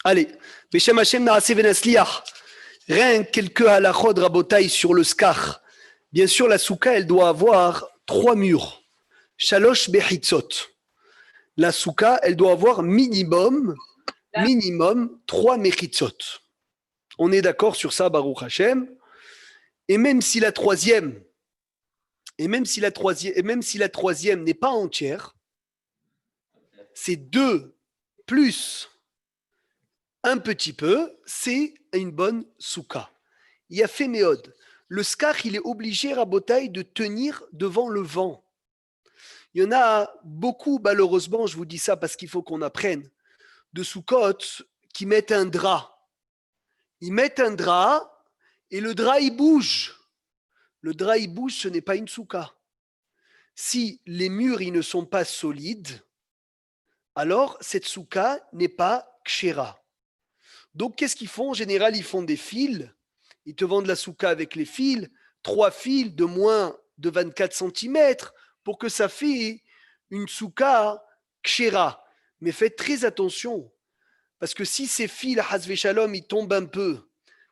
Allez, Beshem Hashem Naaseh Venasliach. Rien quelques halachot rabotaï sur le skar. Bien sûr, la souka, elle doit avoir 3 murs. Shalosh bechitzot. La souka, elle doit avoir minimum 3 mechitzot. On est d'accord sur ça, Baruch Hashem. Et même si la troisième n'est pas entière, c'est 2 plus un petit peu, c'est une bonne souka. Il y a fait méode. Le skar, il est obligé, Rabotaï, de tenir devant le vent. Il y en a beaucoup, malheureusement, je vous dis ça parce qu'il faut qu'on apprenne, de soukot qui mettent un drap. Ils mettent un drap et le drap, il bouge. Le drap, il bouge, ce n'est pas une souka. Si les murs, ils ne sont pas solides, alors cette souka n'est pas kshera. Donc, qu'est-ce qu'ils font? En général, ils font des fils. Ils te vendent la souka avec les fils, 3 fils de moins de 24 cm pour que ça fait une souka kshera. Mais faites très attention, parce que si ces fils, hasvé shalom, ils tombent un peu,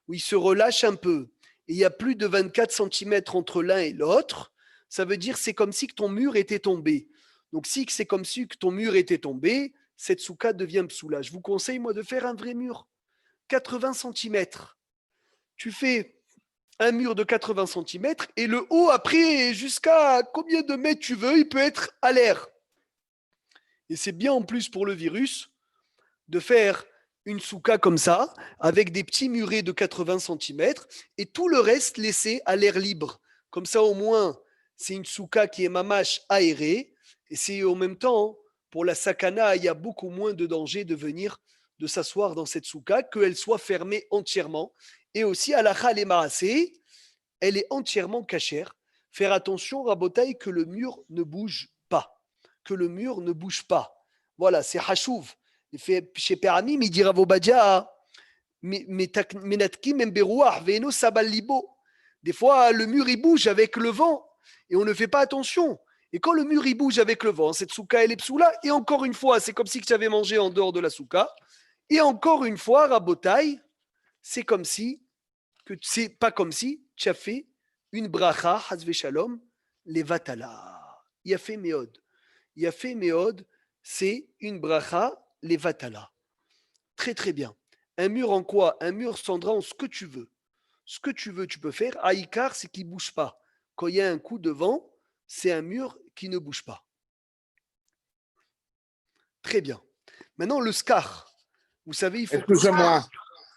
ou ils se relâchent un peu, et il y a plus de 24 cm entre l'un et l'autre, ça veut dire que c'est comme si que ton mur était tombé. Donc, si c'est comme si que ton mur était tombé, cette souka devient psoula. Je vous conseille, moi, de faire un vrai mur. 80 cm. Tu fais un mur de 80 cm et le haut, après, jusqu'à combien de mètres tu veux, il peut être à l'air. Et c'est bien en plus pour le virus de faire une souka comme ça, avec des petits murets de 80 cm et tout le reste laissé à l'air libre. Comme ça, au moins, c'est une souka qui est mamache aérée et c'est en même temps, pour la sakana, il y a beaucoup moins de danger de s'asseoir dans cette souka, qu'elle soit fermée entièrement. Et aussi, halakha le maaseh, elle est entièrement cachère. Faire attention, Rabotaï, que le mur ne bouge pas. Que le mur ne bouge pas. Voilà, c'est hachouv. Chez Péramim, il dit Ravobadia, menatki memberouah, veno sabal libo. Des fois, le mur, il bouge avec le vent et on ne fait pas attention. Et quand le mur, il bouge avec le vent, cette souka, elle est psoula. Et encore une fois, c'est comme si tu avais mangé en dehors de la souka. Et encore une fois, Rabotaï, c'est comme si, c'est pas comme si tu as fait une bracha, hasve shalom, les vatala. Il y a fait méod. Il y a fait méod, c'est une bracha, les vatala. Très très bien. Un mur en quoi? Un mur Sandra en ce que tu veux. Ce que tu veux, tu peux faire. Aïkar, c'est qu'il ne bouge pas. Quand il y a un coup de vent, c'est un mur qui ne bouge pas. Très bien. Maintenant, le scar. Vous savez, il faut. Excusez-moi.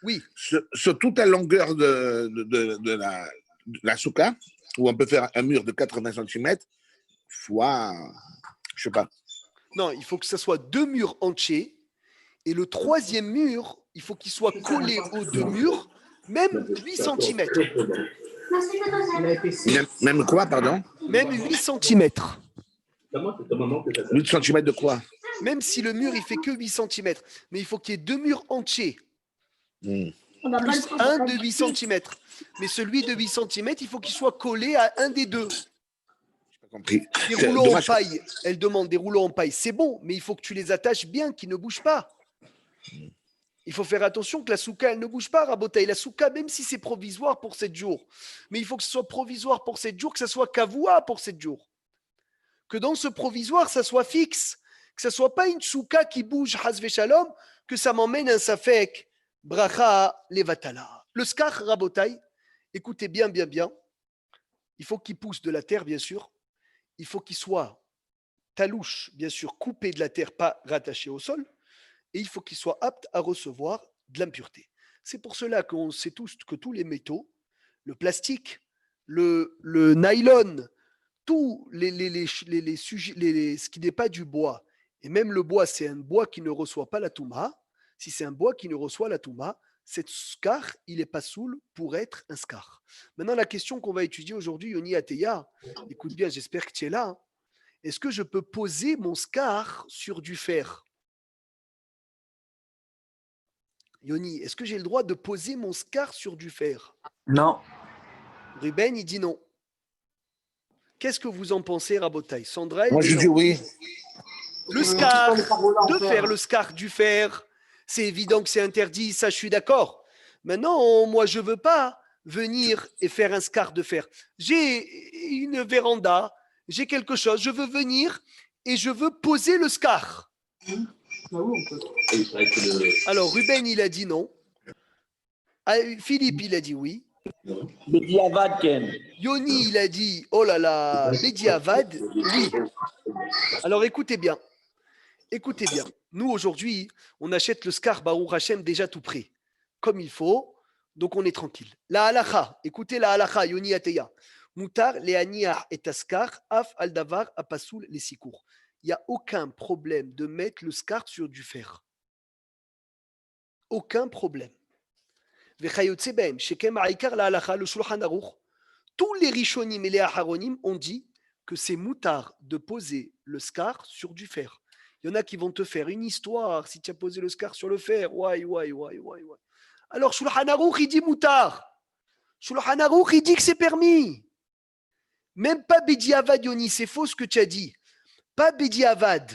Oui. Sur toute la longueur de la souka, où on peut faire un mur de 80 cm, fois, je sais pas. Non, il faut que ce soit 2 murs entiers. Et le troisième mur, il faut qu'il soit collé aux 2 murs, même 8 cm. Même quoi, pardon? Même 8 cm. 8 cm de quoi? Même si le mur, il fait que 8 cm. Mais il faut qu'il y ait 2 murs entiers. Plus un de 8 cm. Mais celui de 8 cm, il faut qu'il soit collé à un des deux. Compris. Des rouleaux en paille, elle demande des rouleaux en paille. C'est bon, mais il faut que tu les attaches bien, qu'ils ne bougent pas. Il faut faire attention que la souka, elle ne bouge pas, Rabotaï. La souka, même si c'est provisoire pour 7 jours, mais il faut que ce soit provisoire pour 7 jours, que ce soit kavoua pour 7 jours. Que dans ce provisoire, ça soit fixe. Que ce ne soit pas une souka qui bouge, hasve shalom, que ça m'emmène un safek, bracha, levatala. Le skar, Rabotaï, écoutez bien, bien, bien. Il faut qu'il pousse de la terre, bien sûr. Il faut qu'il soit talouche, bien sûr, coupé de la terre, pas rattaché au sol. Et il faut qu'il soit apte à recevoir de l'impureté. C'est pour cela qu'on sait tous que tous les métaux, le plastique, le nylon, tous ce qui n'est pas du bois, et même le bois, c'est un bois qui ne reçoit pas la touma. Si c'est un bois qui ne reçoit la touma, cette scar, il n'est pas soul pour être un scar. Maintenant, la question qu'on va étudier aujourd'hui, Yoni Ateya, écoute bien, j'espère que tu es là. Est-ce que je peux poser mon scar sur du fer? Yoni, est-ce que j'ai le droit de poser mon scar sur du fer? Non. Ruben, il dit non. Qu'est-ce que vous en pensez, Rabotaï? Sandra, moi je dis oui. Le scar, de faire le scar du fer, C'est évident que c'est interdit, ça je suis d'accord. Maintenant, moi je veux pas venir et faire un scar de fer. J'ai une véranda, j'ai quelque chose, je veux venir et je veux poser le scar. Alors Ruben il a dit non. Philippe il a dit oui. בדיעבד כן. Yoni il a dit oh là là, Bediavad, oui. Alors écoutez bien. Écoutez bien, nous aujourd'hui, on achète le Scar Baruch Hashem déjà tout prêt, comme il faut, donc on est tranquille. La halacha, écoutez la halacha, Yoni Ateya. Mutar leaniah et askar, af aldavar apasoul les sikour. Il n'y a aucun problème de mettre le Scar sur du fer. Aucun problème. Vechayotse ben, shekem ha'ikar la halacha, le Shulchan Aruch, tous les Rishonim et les Aharonim ont dit que c'est mutar de poser le Scar sur du fer. Il y en a qui vont te faire une histoire si tu as posé le scar sur le fer. Ouais. Alors, Shulchan Aruch, il dit moutar. Shulchan Aruch, il dit que c'est permis. Même pas Bediavad, Yoni, c'est faux ce que tu as dit. Pas Bediavad.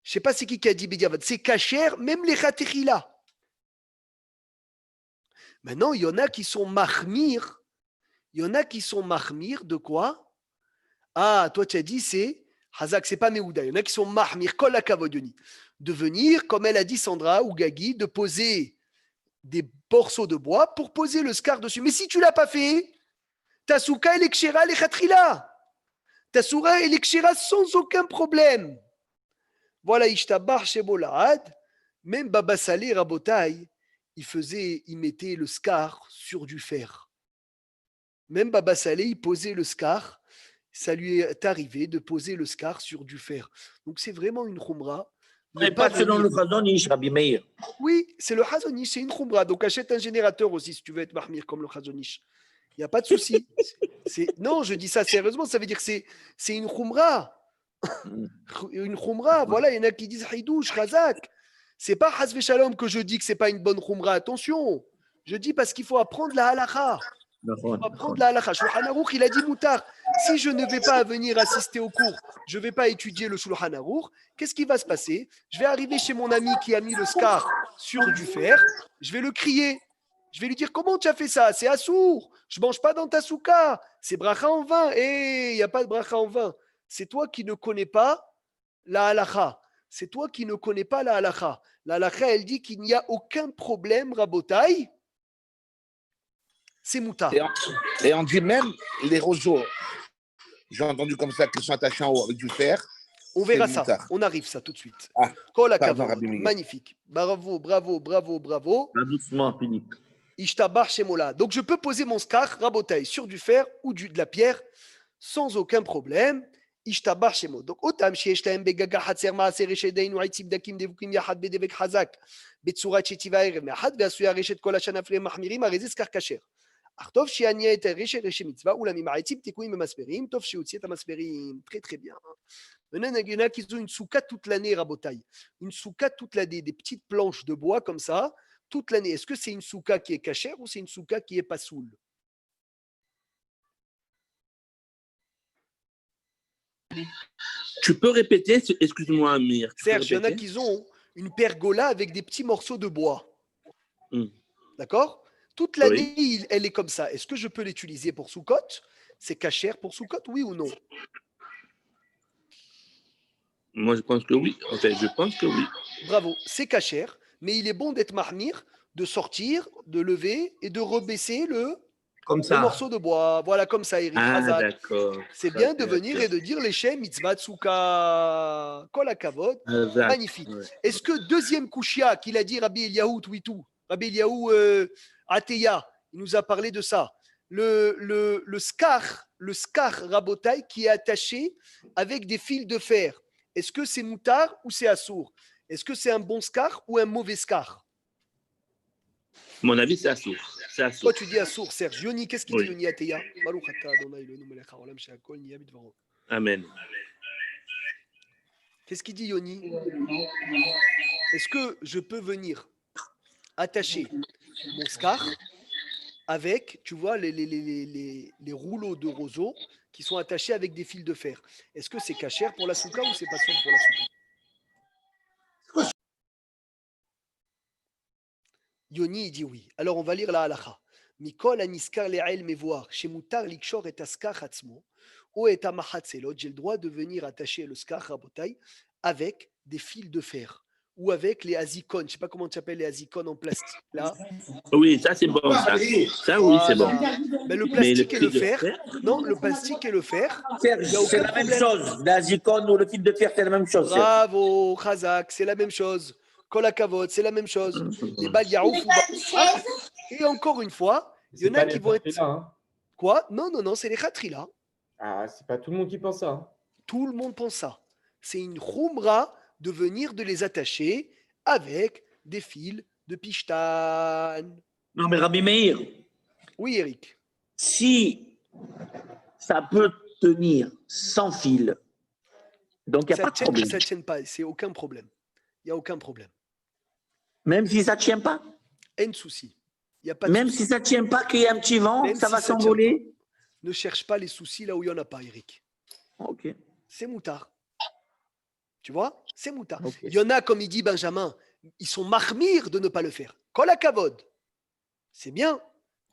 Je ne sais pas c'est qui a dit Bediavad. C'est Kacher, même les Khatechila. Maintenant, il y en a qui sont mahmir. Il y en a qui sont mahmir de quoi? Ah, toi, tu as dit c'est Hazak, c'est pas Meouda. Il y en a qui sont mahmir, kol akavodoni. De venir, comme elle a dit Sandra ou Gagi, de poser des morceaux de bois pour poser le scar dessus. Mais si tu l'as pas fait, ta souka elle est kshera les khatrila. Ta soura elle est kshera sans aucun problème. Voilà, ishtabar shebolad. Même Baba Salé Rabotai, il mettait le scar sur du fer. Même Baba Salé, il posait le scar. Ça lui est arrivé de poser le scar sur du fer. Donc c'est vraiment une khumra. Mais pas selon le Chazon Ish, Rabbi Meir. Oui, c'est le Chazonish, c'est une khumra. Donc achète un générateur aussi si tu veux être mahmir comme le Chazonish. Il n'y a pas de souci. Non, je dis ça sérieusement, ça veut dire que c'est une khumra. Une khumra, voilà, il y en a qui disent Hidouche, Khazak. C'est pas Hazve Shalom que je dis que c'est pas une bonne khumra, attention. Je dis parce qu'il faut apprendre la halakha. Il faut apprendre la halakha. Shulchan Aruch, il a dit moutar. Si je ne vais pas venir assister au cours, je ne vais pas étudier le Shulchan Aruch, qu'est-ce qui va se passer? Je vais arriver chez mon ami qui a mis le scar sur du fer, je vais le crier. Je vais lui dire comment tu as fait ça? C'est assour. Je ne mange pas dans ta souka. C'est bracha en vin. Il n'y a pas de bracha en vin. C'est toi qui ne connais pas la halakha. C'est toi qui ne connais pas la halakha. La halakha, elle dit qu'il n'y a aucun problème, Rabotai. C'est mouta. Et on dit même les roseaux, j'ai entendu comme ça, qu'ils sont attachés en haut avec du fer. On verra ça. Moutar. On arrive ça tout de suite. Pardon, magnifique. Bravo. Pas doucement, Philippe. Ishtabar Shemola. Donc je peux poser mon scar, Rabotai, sur du fer ou de la pierre sans aucun problème. Ishtabar Shemo. Donc Otam Sheshtaem Begaga Hatser Maaser Reshedein Waitib Dakim Devukim Yahad Bedevek Hazak Betsurat Shetiva Erev Mehad Veasuya Reshet Kol Hashana Fle Mahmirim Arezes Skar Kacher. Tov Shiania et Reshet Reshe Mitzvah ou la Mimaitib Tekuim Masperim Tov Shiutziet Masperim. Très bien. Maintenant, il y en a qui ont une souka toute l'année, Rabotai. Une souka toute l'année, des petites planches de bois comme ça, toute l'année. Est-ce que c'est une souka qui est cachère ou c'est une souka qui est pas soule? Tu peux répéter, excuse-moi, Amir. Serge, il y en a qui ont une pergola avec des petits morceaux de bois. D'accord? Toute l'année, elle est comme ça. Est-ce que je peux l'utiliser pour Soukot? C'est cachère pour Soukot, oui ou non? Moi, je pense que oui. En fait, je pense que oui. Bravo, c'est cachère, mais il est bon d'être mahmir, de sortir, de lever et de rebaisser le morceau de bois. Voilà, comme ça, Eric. D'accord. C'est bien de venir et de dire les Shem, mitzvah tsuka, kol hakavod. Magnifique. Ouais. Est-ce que deuxième kushia qu'il a dit Rabbi Eliyahu Twitou, Rabbi Eliyahu Ateya, il nous a parlé de ça. Le scar rabotai qui est attaché avec des fils de fer. Est-ce que c'est moutard ou c'est assour? Est-ce que c'est un bon scar ou un mauvais scar? Mon avis, c'est assour. Toi, tu dis assour, Serge. Yoni, qu'est-ce qu'il dit Yoni Ateya? Amen. Qu'est-ce qu'il dit Yoni? Est-ce que je peux venir attacher mon scar avec, tu vois, les rouleaux de roseaux qui sont attachés avec des fils de fer? Est-ce que c'est cachère pour la souka ou c'est pas souka pour la souka? Yoni, il dit oui. Alors, on va lire la halacha. Mikol aniskar le'el mevoir, shemutar likshor et askar hatzmo, ou et amahatzelot, j'ai le droit de venir attacher le skar rabotai avec des fils de fer ou avec les azikon. Je ne sais pas comment tu appelles les azikon en plastique là. Oui, ça c'est bon, ça. Ça, oui, c'est bon. Voilà. Ben, le Mais le plastique et fil le de fer, fer, non, le plastique et le fer, il n'y a C'est aucun la même problème. chose. La zircone ou le fil de fer, c'est la même chose. Serge. Bravo, Khazak, c'est la même chose. Kolakavod, c'est la même chose. Les balles yaouf ou Baroufak. Et encore une fois, il y en a qui vont être. Là, hein. Quoi? Non, non, non, c'est les khatrila. Ah, c'est pas tout le monde qui pense ça. Hein. Tout le monde pense ça. C'est une khumra de venir de les attacher avec des fils de pishtan. Non, mais Rabbi Meir, Oui, Eric. si ça peut tenir sans fil, donc il n'y a pas de problème. Ça ne tient pas, c'est aucun problème. Il n'y a aucun problème. Même si ça ne tient pas, Un souci. Il y a pas de même souci. si ça ne tient pas, qu'il y ait un petit vent, Même ça si va ça tient s'envoler. Ne cherche pas les soucis là où il n'y en a pas, Eric. Ok. C'est moutard. Tu vois? C'est moutard. Ok. Il y en a, comme il dit Benjamin, ils sont marmires de ne pas le faire. Kol hakavod. C'est bien.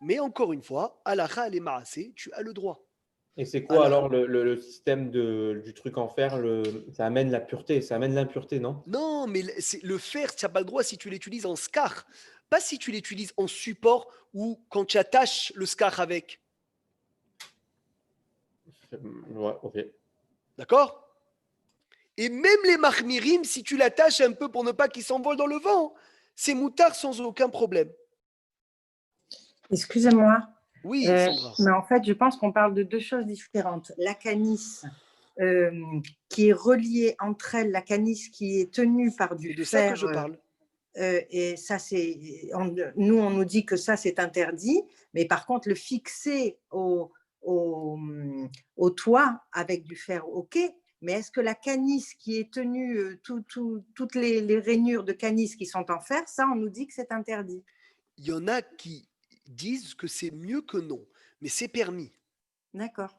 Mais encore une fois, alacha les maasé, tu as le droit. Et c'est quoi Alors- alors le système du truc en fer ça amène la pureté, ça amène l'impureté, non? Non, mais le fer, tu n'as pas le droit si tu l'utilises en scar. Pas si tu l'utilises en support ou quand tu attaches le scar avec. Ouais, ok. D'accord? Et même les mahmirim, si tu l'attaches un peu pour ne pas qu'il s'envole dans le vent, c'est moutard sans aucun problème. Excusez-moi, Oui, Sandra. mais en fait, je pense qu'on parle de deux choses différentes. La canisse qui est reliée entre elles, la canisse qui est tenue par du C'est de fer. ça que je parle. Et ça, nous, on nous dit que ça, c'est interdit. Mais par contre, le fixer au toit avec du fer, ok. Mais est-ce que la canisse qui est tenue, toutes les rainures de canisse qui sont en fer, ça, on nous dit que c'est interdit. Il y en a qui disent que c'est mieux que non, mais c'est permis. D'accord.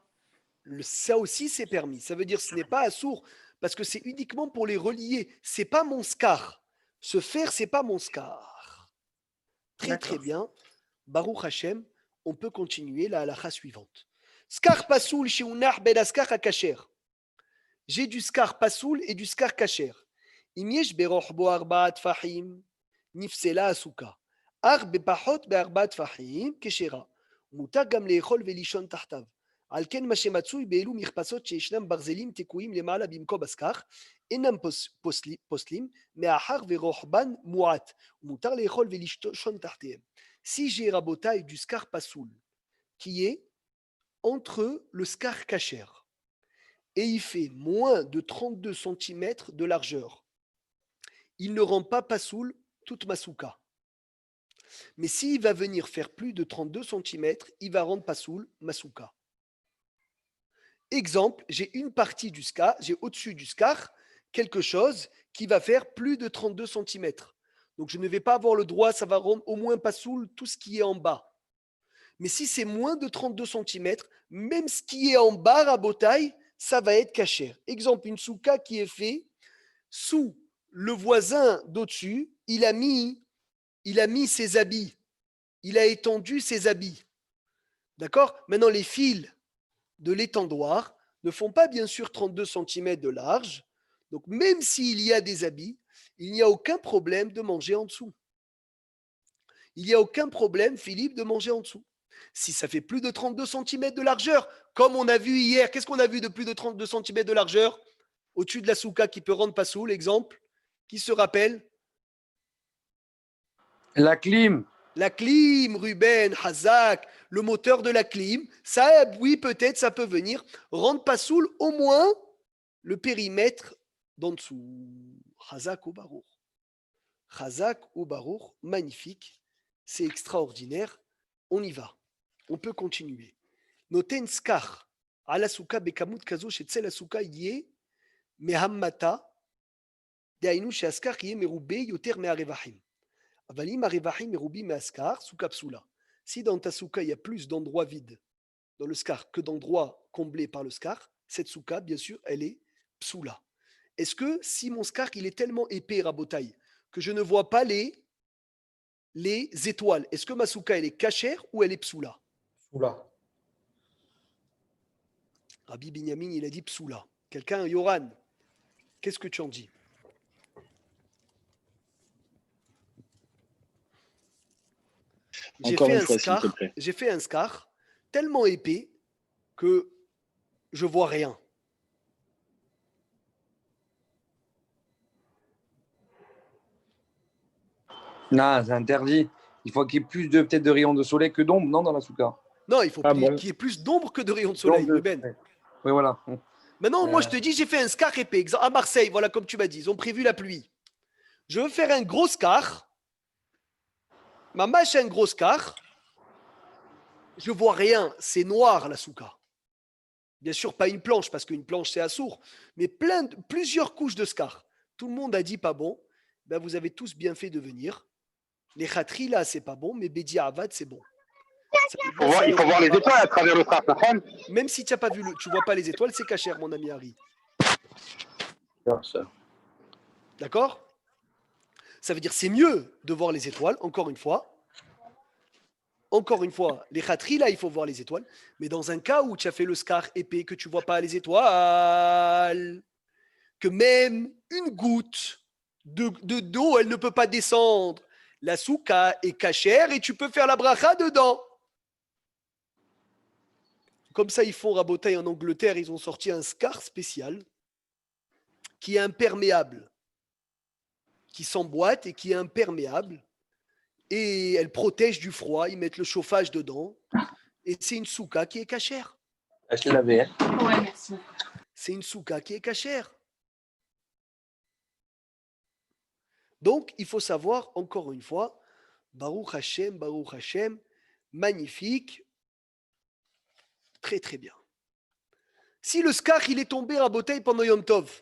Ça aussi, c'est permis. Ça veut dire que ce n'est pas assourd, parce que c'est uniquement pour les relier. C'est pas mon scar. Ce fer, c'est pas mon scar. Très, très D'accord. bien. Baruch Hashem, on peut continuer la halakha suivante. Scar pasoul shiunah ben askar akacher. J'ai du scar pasoul et du scar kacher. Imiesh beroch bo arbaat fahim, nifsela asuka. Ar bepahot bearbaat fahim, keshera. Mutar gam leechol velishon tahtav. על כן מה שמצוי באלו מכפסות שישנם ברזלים תקועים למעלה במקום הסכך, אינם פוסלים, מאחר ורוחבן מועט, ומותר לאכול ולשתון תחתיהם. Si j'ai rabotaille du scar pasoul, qui est entre le scar kacher, et il fait moins de 32 cm de largeur, il ne rend pas pasoul toute ma souka. Mais s'il va venir faire plus de 32 cm, il va rendre pasoul ma souka. Exemple, j'ai une partie du scar, j'ai au-dessus du scar quelque chose qui va faire plus de 32 cm. Donc je ne vais pas avoir le droit, ça va rendre au moins pasoul tout ce qui est en bas. Mais si c'est moins de 32 cm, même ce qui est en bas à botaille, ça va être caché. Exemple, une souka qui est faite sous le voisin d'au-dessus, il a mis ses habits, il a étendu ses habits. D'accord? Maintenant, les fils de l'étendoir ne font pas bien sûr 32 cm de large. Donc même s'il y a des habits, il n'y a aucun problème de manger en dessous. Il n'y a aucun problème, Philippe, de manger en dessous. Si ça fait plus de 32 cm de largeur, comme on a vu hier, qu'est-ce qu'on a vu de plus de 32 cm de largeur au-dessus de la souka qui peut rendre pas sous, l'exemple, qui se rappelle? La clim. La clim, Ruben, Hazak, le moteur de la clim, ça, oui, peut-être, ça peut venir rendre pas sous au moins le périmètre d'en dessous. Hazak ou Baruch. Hazak ou Baruch, magnifique, c'est extraordinaire. On y va. On peut continuer. Noten skar, ala souka bekamut kazo shetzel asuka yé mehammata, deainu sheaskar yé merube yoter meharevachim. Avalim harevachim merubi measkar sous kapsula. Si dans ta souka il y a plus d'endroits vides dans le scar que d'endroits comblés par le scar, cette souka, bien sûr, elle est psoula. Est-ce que si mon scar il est tellement épais, rabotaille, que je ne vois pas les les étoiles. Est-ce que ma souka, elle est cachère ou elle est psoula? Oula. Rabbi Binyamin, il a dit psoula. Quelqu'un, Yoran, qu'est-ce que tu en dis? Encore une fois, s'il te plaît. J'ai fait un scar tellement épais que je vois rien. Non, c'est interdit. Il faut qu'il y ait plus de peut-être de rayons de soleil que d'ombre, non, dans la souka. Non, il faut Ah qu'il bon. y ait plus d'ombre que de rayons de soleil, D'ombre de- Ruben. ouais. Oui, voilà. Maintenant, moi, je te dis, j'ai fait un scar épais. À Marseille, voilà, comme tu m'as dit, ils ont prévu la pluie. Je veux faire un gros scar. Ma mâche a un gros scar. Je vois rien. C'est noir, la souka. Bien sûr, pas une planche, parce qu'une planche, c'est assourd. Mais plusieurs couches de scar. Tout le monde a dit pas bon. Ben, vous avez tous bien fait de venir. Les khatri, là, c'est pas bon, mais Bedi Avad, c'est bon. Il faut voir les étoiles à travers le trap. Même si tu n'as pas vu, tu vois pas les étoiles, c'est cachère, mon ami Harry. Ça. D'accord? Ça veut dire c'est mieux de voir les étoiles, encore une fois. Encore une fois, les khatri, là, il faut voir les étoiles. Mais dans un cas où tu as fait le scar épais, que tu vois pas les étoiles, que même une goutte d'eau, elle ne peut pas descendre. La souka est cachère et tu peux faire la bracha dedans. Comme ça, ils font rabotaille en Angleterre, ils ont sorti un scar spécial qui est imperméable, qui s'emboîte et qui est imperméable. Et elle protège du froid, ils mettent le chauffage dedans. Et c'est une souka qui est cachère. Je l'avais. Ouais, merci. C'est une souka qui est cachère. Donc, il faut savoir, encore une fois, Baruch Hashem, magnifique, très très bien. Si le scar, il est tombé à bouteille pendant Yom Tov,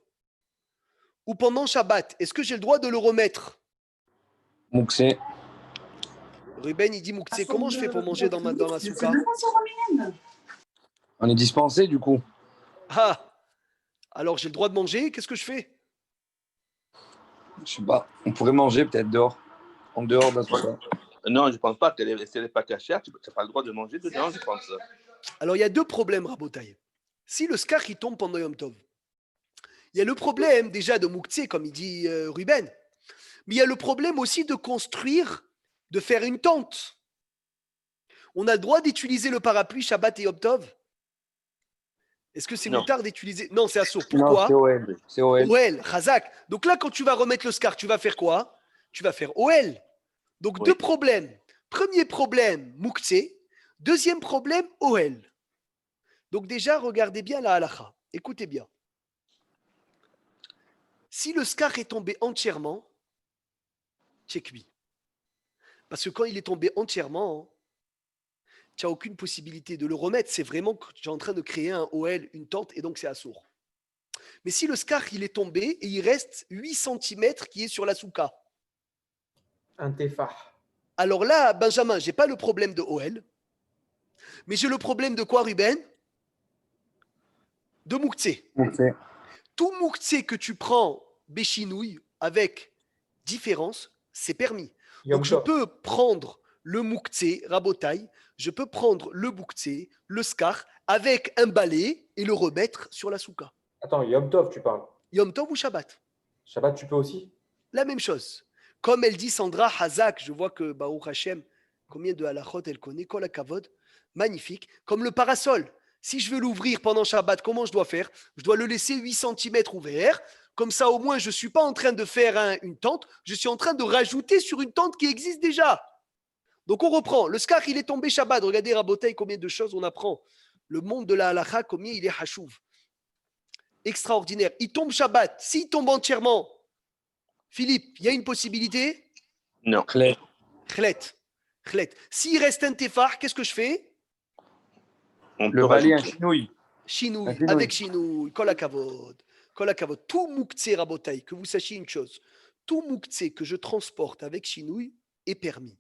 ou pendant Shabbat, est-ce que j'ai le droit de le remettre? Mouxé. Ruben, il dit Mouktsé, comment je fais pour manger dans ma souka? On est dispensé, du coup. Ah, alors j'ai le droit de manger, qu'est-ce que je fais? Je sais pas. On pourrait manger peut-être dehors. En dehors de la souka. Non, je ne pense pas qu'elle n'est pas cachère. Tu n'as pas le droit de manger dedans, je pense. Alors il y a deux problèmes, Rabotaï. Si le scar il tombe pendant Yom Tov, il y a le problème déjà de Mouktsé, comme il dit Ruben, mais il y a le problème aussi de construire, de faire une tente. On a le droit d'utiliser le parapluie Shabbat et Yom Tov? Est-ce que c'est Non. moutard d'utiliser? Non, c'est assourd. Non, Pourquoi? c'est OL. C'est OL. OL, Khazak. Donc là, quand tu vas remettre le scar, tu vas faire quoi? Tu vas faire OL. Donc Oui. deux problèmes. Premier problème, Mouktsé. Deuxième problème, OL. Donc déjà, regardez bien la halakha. Écoutez bien. Si le scar est tombé entièrement, c'est cuit. Parce que quand il est tombé entièrement, tu n'as aucune possibilité de le remettre. C'est vraiment que tu es en train de créer un OL, une tente, et donc c'est assourd. Mais si le scar il est tombé et il reste 8 cm qui est sur la souka, Un tefah. alors là, Benjamin, je n'ai pas le problème de OL, mais j'ai le problème de quoi, Ruben? De Mouktsé. Mouxé. Tout Mouktsé que tu prends béchinouille avec différence, c'est permis. Yom Donc je Tov. peux prendre le Mouktsé, Rabotaille, je peux prendre le Mouktsé, le scar, avec un balai et le remettre sur la souka. Attends, Yom Tov, tu parles. Yom Tov ou Shabbat? Shabbat, tu peux aussi? La même chose. Comme elle dit Sandra Hazak, je vois que Baruch Hashem, combien de halachot elle connaît, Kol HaKavod, magnifique. Comme le parasol. Si je veux l'ouvrir pendant Shabbat, comment je dois faire? Je dois le laisser 8 cm ouvert. Comme ça, au moins, je ne suis pas en train de faire une tente. Je suis en train de rajouter sur une tente qui existe déjà. Donc, on reprend. Le scar, il est tombé Shabbat. Regardez, Rabotaï, combien de choses on apprend. Le monde de la halacha, combien il est hachouv. Extraordinaire. Il tombe Shabbat. S'il tombe entièrement, Philippe, il y a une possibilité? Non. Clé. Khlet. Khlet. S'il reste un tefar, qu'est-ce que je fais? On Le peut balai, un rajouter. chinouille. Chinouille, Un chinouille. avec chinouille, kol hakavod. Kol hakavod. Tout mouktsé rabotaï, que vous sachiez une chose, tout mouktsé que je transporte avec chinouille est permis.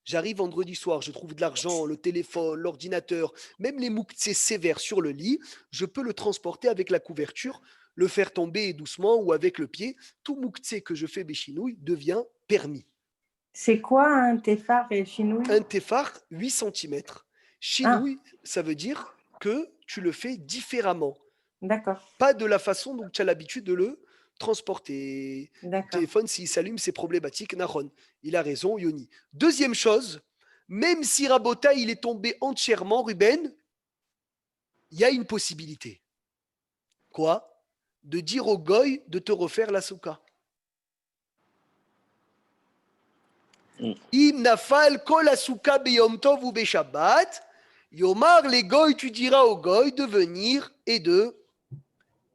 J'arrive vendredi soir, je trouve de l'argent, le téléphone, l'ordinateur, même les mouktsés sévères sur le lit, je peux le transporter avec la couverture, le faire tomber doucement ou avec le pied. Tout mouktsé que je fais béchinouille devient permis. C'est quoi un téphar et chinouille? Un téphar, 8 cm. Chinouille, ça veut dire que tu le fais différemment. D'accord, Pas de la façon dont tu as l'habitude de le transporter. Le d'accord. téléphone, s'il s'allume, c'est problématique. Nahon, il a raison, Yoni. Deuxième chose, même si Rabota, il est tombé entièrement, Ruben, il y a une possibilité. Quoi? De dire au goy de te refaire la souka. Im nafal kol asuka beyom tov ou beshabbat, yomar les goy, tu diras au goy de venir et de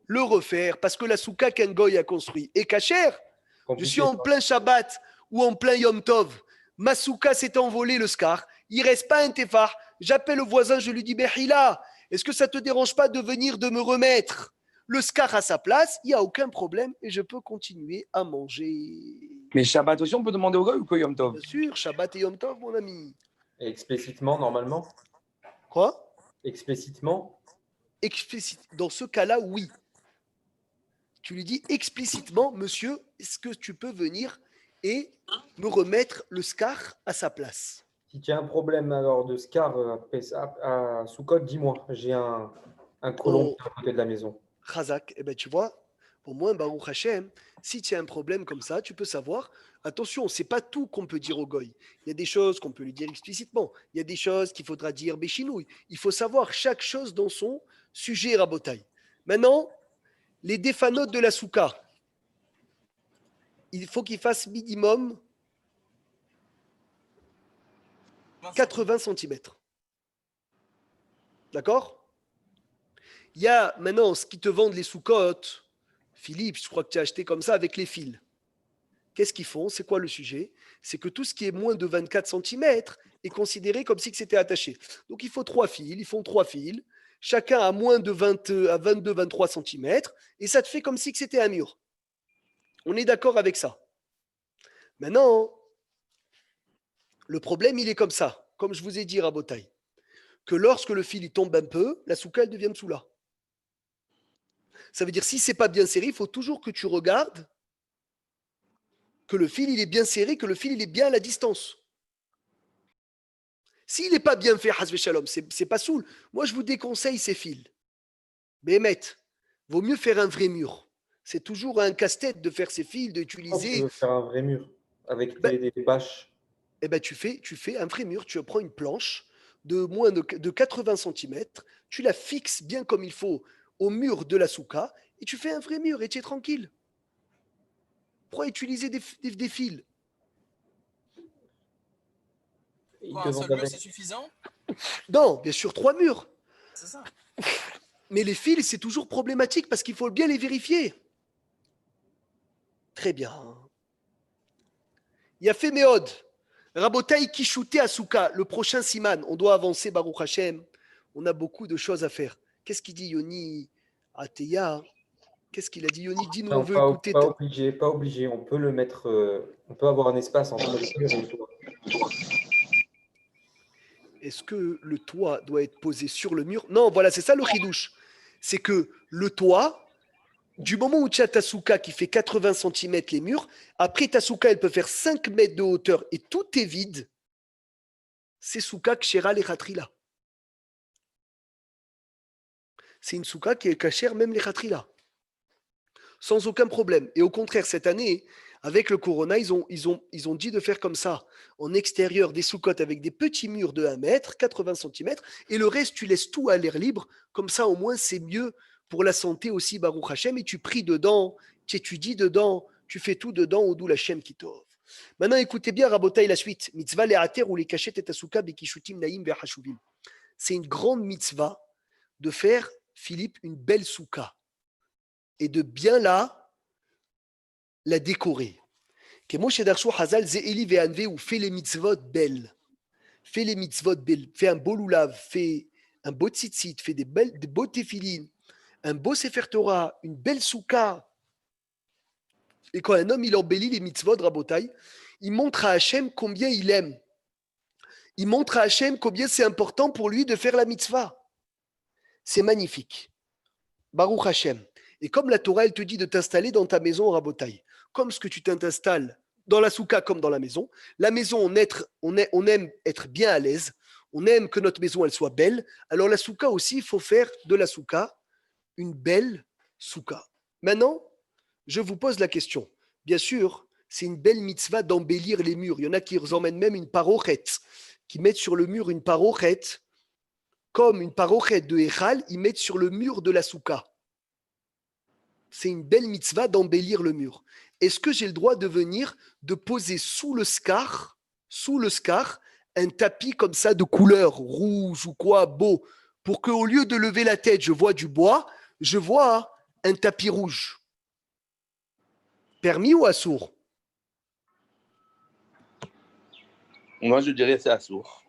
le refaire, parce que la souka qu'un goy a construit est cachère. Je suis en plein Shabbat ou en plein Yom Tov, ma souka s'est envolée le scar, il reste pas un téphar, j'appelle le voisin, je lui dis Behila, est-ce que ça te dérange pas de venir de me remettre le scar à sa place? Il n'y a aucun problème et je peux continuer à manger. Mais Shabbat aussi, on peut demander au goy ou que Yom Tov? Bien sûr, Shabbat et Yom Tov, mon ami. Et explicitement, normalement? Quoi? Explicitement? Dans ce cas-là, oui. Tu lui dis explicitement, monsieur, est-ce que tu peux venir et me remettre le scar à sa place? Si tu as un problème alors de scar à Soukot, dis-moi. J'ai un colon à côté de la maison. Chazak, eh ben, tu vois, au moins, Baruch Hashem, si tu as un problème comme ça, tu peux savoir. Attention, c'est pas tout qu'on peut dire au goy. Il y a des choses qu'on peut lui dire explicitement. Il y a des choses qu'il faudra dire béchinouille. Il faut savoir chaque chose dans son sujet rabotaille. Maintenant, les défanotes de la souka, il faut qu'ils fassent minimum 80 cm. D'accord? Il y a maintenant ce qui te vendent les sous-cotes. Philippe, je crois que tu as acheté comme ça avec les fils. Qu'est-ce qu'ils font? C'est quoi le sujet? C'est que tout ce qui est moins de 24 cm est considéré comme si c'était attaché. Donc il faut 3 fils, ils font 3 fils. Chacun a moins de 22-23 cm et ça te fait comme si c'était un mur. On est d'accord avec ça. Maintenant, le problème, il est comme ça. Comme je vous ai dit, Rabotaï, que lorsque le fil il tombe un peu, la souka, elle devient tsoula. Ça veut dire, si c'est pas bien serré, il faut toujours que tu regardes que le fil, il est bien serré, que le fil, il est bien à la distance. S'il n'est pas bien fait, Hazve Shalom, c'est pas soul. Moi, je vous déconseille ces fils. Bémet, vaut mieux faire un vrai mur. C'est toujours un casse-tête de faire ces fils, d'utiliser. Tu veux faire un vrai mur avec des bâches. Eh ben, tu fais un vrai mur, tu prends une planche de moins de 80 cm, tu la fixes bien comme il faut au mur de la souka et tu fais un vrai mur et tu es tranquille. Pourquoi utiliser des fils? Un seul mur, c'est suffisant? Non, bien sûr, 3 murs. C'est ça. Mais les fils, c'est toujours problématique parce qu'il faut bien les vérifier. Très bien. Il y a fait Méod. Rabotaï qui shootait à Souka, le prochain Siman. On doit avancer, Baruch Hashem. On a beaucoup de choses à faire. Qu'est-ce qu'il dit Yoni Ateya? Qu'est-ce qu'il a dit Yoni? Dis-nous, on veut écouter. Pas obligé. On peut le mettre. On peut avoir un espace entre le mur et le toit. Est-ce que le toit doit être posé sur le mur? Non, voilà, c'est ça le chidouche. C'est que le toit, du moment où tu as ta souka qui fait 80 cm les murs, après ta souka, elle peut faire 5 mètres de hauteur et tout est vide. C'est souka kshera les khatrila. C'est une souka qui est kachère même les khatrila. Sans aucun problème. Et au contraire, cette année, avec le corona, ils ont dit de faire comme ça. En extérieur, des soukottes avec des petits murs de 1 mètre, 80 cm, et le reste, tu laisses tout à l'air libre. Comme ça, au moins, c'est mieux pour la santé aussi, Baruch Hashem. Et tu pries dedans, tu étudies dedans, tu fais tout dedans, au doux Hashem qui t'offre. Maintenant, écoutez bien, Rabotaï, la suite. Mitzvah le'ater ou les cachettes et tasouka bekishutim naïm ve'hashuvim. C'est une grande mitzvah de faire, Philippe, une belle souka. Et de bien la décorer. Fais les mitzvot belles. Fais les mitzvot belles. Fais un beau loulav, fais un beau tzitzit, fais des beaux téfilines, un beau sefer Torah, une belle souka. Et quand un homme il embellit les mitzvot, Rabotai, il montre à Hachem combien il aime. Il montre à Hachem combien c'est important pour lui de faire la mitzvah. C'est magnifique. Baruch Hachem. Et comme la Torah, elle te dit de t'installer dans ta maison, Rabotai, comme ce que tu t'installes dans la souka comme dans la maison. La maison, on aime être bien à l'aise. On aime que notre maison, elle soit belle. Alors la souka aussi, il faut faire de la souka une belle souka. Maintenant, je vous pose la question. Bien sûr, c'est une belle mitzvah d'embellir les murs. Il y en a qui emmènent même une parochette, qui mettent sur le mur une parochette, comme une parochette de Echal, ils mettent sur le mur de la souka. C'est une belle mitzvah d'embellir le mur. Est-ce que j'ai le droit de poser sous le scar, un tapis comme ça de couleur rouge ou quoi, beau, pour qu'au lieu de lever la tête, je vois du bois, je vois un tapis rouge. Permis ou assourd? Moi, je dirais c'est assourd.